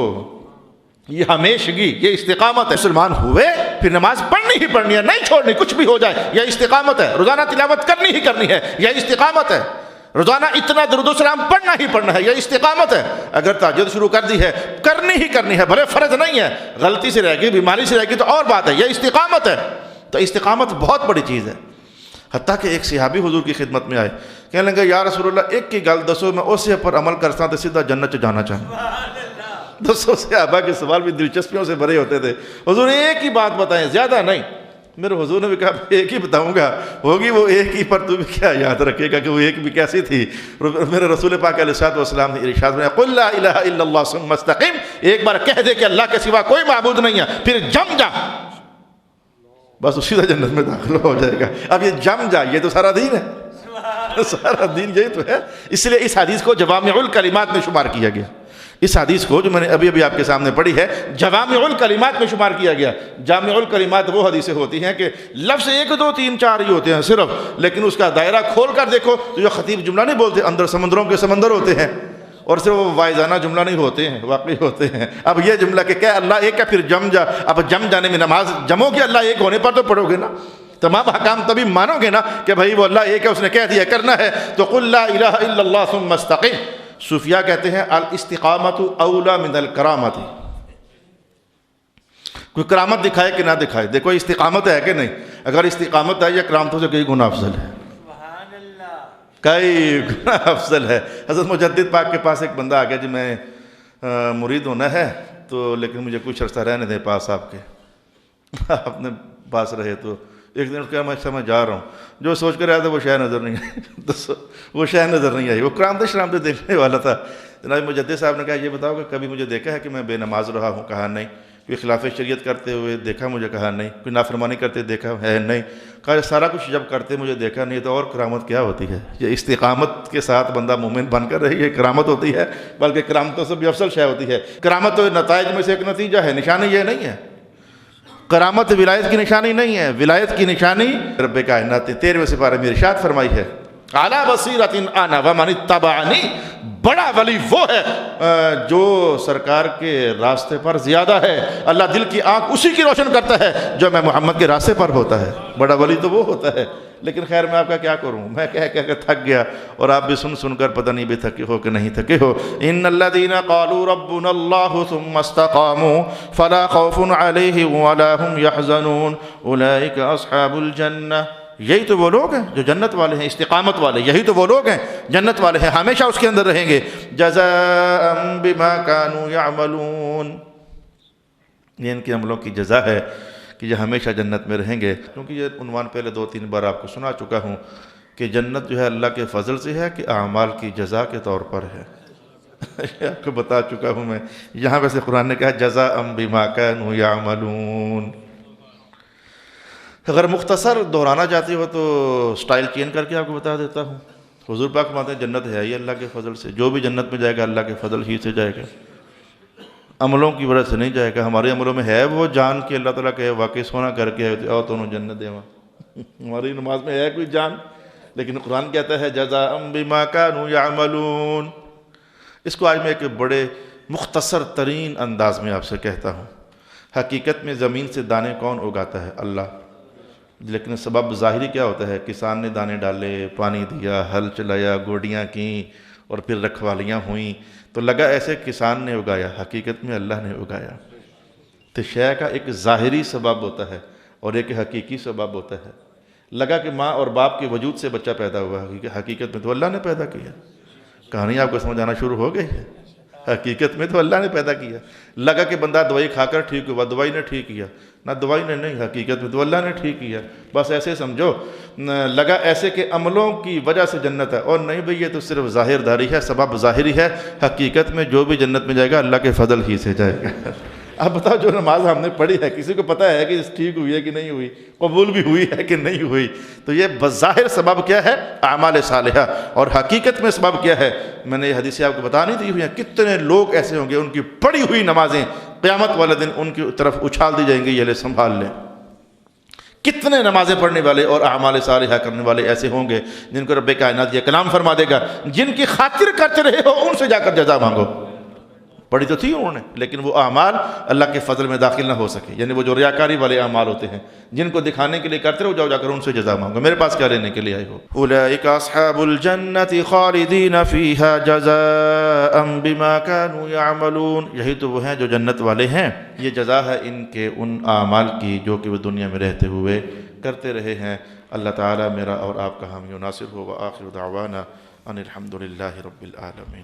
یہ ہمیشگی، یہ استقامت ہے۔ مسلمان ہوئے پھر نماز پڑھنی ہی پڑھنی ہے، نہیں چھوڑنی، کچھ بھی ہو جائے، یہ استقامت ہے۔ روزانہ تلاوت کرنی ہی کرنی ہے، یہ استقامت ہے۔ روزانہ اتنا درود و سلام پڑھنا ہی پڑھنا ہے، یہ استقامت ہے۔ اگر تہجد شروع کر دی ہے کرنی ہی کرنی ہے، بھلے فرض نہیں ہے، غلطی سے رہ گئی، بیماری سے رہ گئی تو اور بات ہے، یہ استقامت ہے۔ تو استقامت بہت بڑی چیز ہے۔ حتیٰ کہ ایک صحابی حضور کی خدمت میں آئے، کہنے لگے یا رسول اللہ ایک کی گل دسو، میں اسے پر عمل کرتا تو سیدھا جنت جانا چاہوں۔ دوستوں صحابہ کے سوال بھی دلچسپیوں سے بھرے ہوتے تھے، حضور ایک ہی بات بتائیں، زیادہ نہیں۔ میرے حضور نے بھی کہا ایک ہی بتاؤں گا، ہوگی وہ ایک ہی، پر تو بھی کیا یاد رکھے گا کہ وہ ایک بھی کیسی تھی؟ میرے رسول پاک علیہ السلام نے ارشاد فرمایا قل لا الہ الا اللہ ثم استقم، ایک بار کہہ دے کہ اللہ کے سوا کوئی معبود نہیں ہے، پھر جم جا، بس اسی طرح جنت میں داخل ہو جائے گا۔ اب یہ جم جا، یہ تو سارا دین ہے، سارا دین یہی تو ہے۔ اس لیے اس حدیث کو جوامع الکلمات میں شمار کیا گیا۔ اس حدیث کو جو میں نے ابھی آپ کے سامنے پڑھی ہے جوامع الکلمات میں شمار کیا گیا۔ جامع الکلمات وہ حدیثیں ہوتی ہیں کہ لفظ 1 2 3 4 ہی ہوتے ہیں صرف، لیکن اس کا دائرہ کھول کر دیکھو تو جو خطیب جملہ نہیں بولتے، اندر سمندروں کے سمندر ہوتے ہیں، اور صرف وہ واعظانہ جملہ نہیں ہوتے ہیں، واقعی ہوتے ہیں۔ اب یہ جملہ کہ کیا اللہ ایک ہے پھر جم جا، اب جم جانے میں نماز جمو گے اللہ ایک ہونے پر تو پڑھو گے نا، تمام احکام تبھی مانو گے نا کہ بھائی وہ اللہ ایک ہے، اس نے کہہ دیا کرنا ہے۔ تو قل لا الہ الا اللہ ثم استقم، صوفیاء کہتے ہیں الاستقامت اولا من الکرامت، کوئی کرامت دکھائے کہ نہ دکھائے، دیکھو استقامت ہے کہ نہیں۔ اگر استقامت ہے یا کرامتوں سے کئی گنا افضل ہے، کئی گنا افضل ہے۔ حضرت مجدد پاک کے پاس ایک بندہ آ گیا، جی میں مرید ہونا ہے تو لیکن مجھے کچھ عرصہ رہنے دیں پاس آپ کے۔ آپ نے پاس رہے تو ایک دن کہا میں جا رہا ہوں، جو سوچ کر آیا تھا وہ شے نظر نہیں آئی، وہ شے نظر نہیں آئی، وہ کرامتیں شرامتیں دیکھنے والا تھا۔ جناب مجدد صاحب نے کہا یہ بتاؤ کہ کبھی مجھے دیکھا ہے کہ میں بے نماز رہا ہوں؟ کہا نہیں۔ کوئی خلاف شریعت کرتے ہوئے دیکھا مجھے؟ کہا نہیں۔ کوئی نافرمانی کرتے دیکھا ہے؟ نہیں۔ کہا سارا کچھ جب کرتے مجھے دیکھا نہیں تو اور کرامت کیا ہوتی ہے؟ یہ استقامت کے ساتھ بندہ مومن بن کر رہے، یہ کرامت ہوتی ہے، بلکہ کرامتوں سے بھی افضل شے ہوتی ہے۔ کرامت تو نتائج میں سے ایک نتیجہ ہے، نشانی یہ نہیں ہے۔ کرامت ولایت کی نشانی نہیں ہے، ولایت کی نشانی رب کائنات نے 13ویں سپارے میں ارشاد فرمائی ہے، علی بصیرۃ انا ومن اتبعنی، بڑا ولی وہ ہے جو سرکار کے راستے پر زیادہ ہے، اللہ دل کی آنکھ اسی کی روشن کرتا ہے جو میں محمد کے راستے پر ہوتا ہے۔ بڑا ولی تو وہ ہوتا ہے۔ لیکن خیر میں آپ کا کیا کروں، میں کہہ کہہ تھک گیا، اور آپ بھی سن سن کر پتہ نہیں بھی تھکے ہو کہ نہیں تھکے ہو۔ ان الذین قالوا ربنا اللہ ثم استقاموا فلا خوف علیہم ولا هم يحزنون اولئک اصحاب الجنہ، یہی تو وہ لوگ ہیں جو جنت والے ہیں، استقامت والے، یہی تو وہ لوگ ہیں جنت والے ہیں، ہمیشہ اس کے اندر رہیں گے۔ جزاء بما كانوا يعملون، یہ ان کے عملوں کی جزا ہے کہ یہ ہمیشہ جنت میں رہیں گے۔ کیونکہ یہ عنوان پہلے 2-3 بار آپ کو سنا چکا ہوں کہ جنت جو ہے اللہ کے فضل سے ہے کہ اعمال کی جزا کے طور پر ہے، یہ آپ کو بتا چکا ہوں میں۔ یہاں ویسے قرآن نے کہا جزاء بما كانوا يعملون۔ اگر مختصر دہرانا چاہتے ہو تو سٹائل چینج کر کے آپ کو بتا دیتا ہوں۔ حضور پاک فرماتے ہیں جنت ہے ہی اللہ کے فضل سے، جو بھی جنت میں جائے گا اللہ کے فضل ہی سے جائے گا، عملوں کی وجہ سے نہیں جائے گا۔ ہمارے عملوں میں ہے وہ جان کہ اللہ تعالیٰ کہ واقعی سونا کر کے آؤ تو انہوں جنت دے وہاں، ہماری نماز میں ہے کوئی جان، لیکن قرآن کہتا ہے جزاء بما كانوا يعملون۔ اس کو آج میں ایک بڑے مختصر ترین انداز میں آپ سے کہتا ہوں۔ حقیقت میں زمین سے دانے کون اگاتا ہے؟ اللہ، لیکن سبب ظاہری کیا ہوتا ہے؟ کسان نے دانے ڈالے، پانی دیا، ہل چلایا، گوڈیاں کیں اور پھر رکھوالیاں ہوئیں تو لگا ایسے کسان نے اگایا، حقیقت میں اللہ نے اگایا۔ تو شے کا ایک ظاہری سبب ہوتا ہے اور ایک حقیقی سبب ہوتا ہے۔ لگا کہ ماں اور باپ کے وجود سے بچہ پیدا ہوا، حقیقت میں تو اللہ نے پیدا کیا۔ کہانی آپ کو سمجھ آنا شروع ہو گئی ہے، حقیقت میں تو اللہ نے پیدا کیا۔ لگا کہ بندہ دوائی کھا کر ٹھیک ہوا، دوائی نے ٹھیک کیا، نہ دوائی نے نہیں، حقیقت میں تو اللہ نے ٹھیک کیا۔ بس ایسے سمجھو، لگا ایسے کہ عملوں کی وجہ سے جنت ہے، اور نہیں بھئی یہ تو صرف ظاہر داری ہے، سبب ظاہری ہے، حقیقت میں جو بھی جنت میں جائے گا اللہ کے فضل ہی سے جائے گا۔ اب بتاؤ جو نماز ہم نے پڑھی ہے کسی کو پتہ ہے کہ ٹھیک ہوئی ہے کہ نہیں ہوئی، قبول بھی ہوئی ہے کہ نہیں ہوئی؟ تو یہ بظاہر سبب کیا ہے؟ اعمال صالحہ، اور حقیقت میں سبب کیا ہے؟ میں نے یہ حدیثیں آپ کو بتا نہیں دی ہوئی ہیں، کتنے لوگ ایسے ہوں گے ان کی پڑھی ہوئی نمازیں قیامت والے دن ان کی طرف اچھال دی جائیں گے، یہ لے سنبھال لیں۔ کتنے نمازیں پڑھنے والے اور اعمال صالحہ کرنے والے ایسے ہوں گے جن کو رب کائنات یہ کلام فرما دے گا، جن کی خاطر کرتے رہے ہو ان سے جا کر جزا مانگو۔ پڑھی تو تھی انہوں نے، لیکن وہ اعمال اللہ کے فضل میں داخل نہ ہو سکے، یعنی وہ جو ریاکاری والے اعمال ہوتے ہیں جن کو دکھانے کے لیے کرتے رہو، جاؤ جا کر ان سے جزا مانگو، میرے پاس کیا لینے کے لیے آئے ہو۔ اولئک اصحاب الجنۃ خالدین فیہا جزاء بما كانوا یعملون، یہی تو وہ ہیں جو جنت والے ہیں، یہ جزا ہے ان کے ان اعمال کی جو کہ وہ دنیا میں رہتے ہوئے کرتے رہے ہیں۔ اللہ تعالیٰ میرا اور آپ کا حامی و ناصر ہو، وآخر دعوانا ان الحمد للہ رب العالمین۔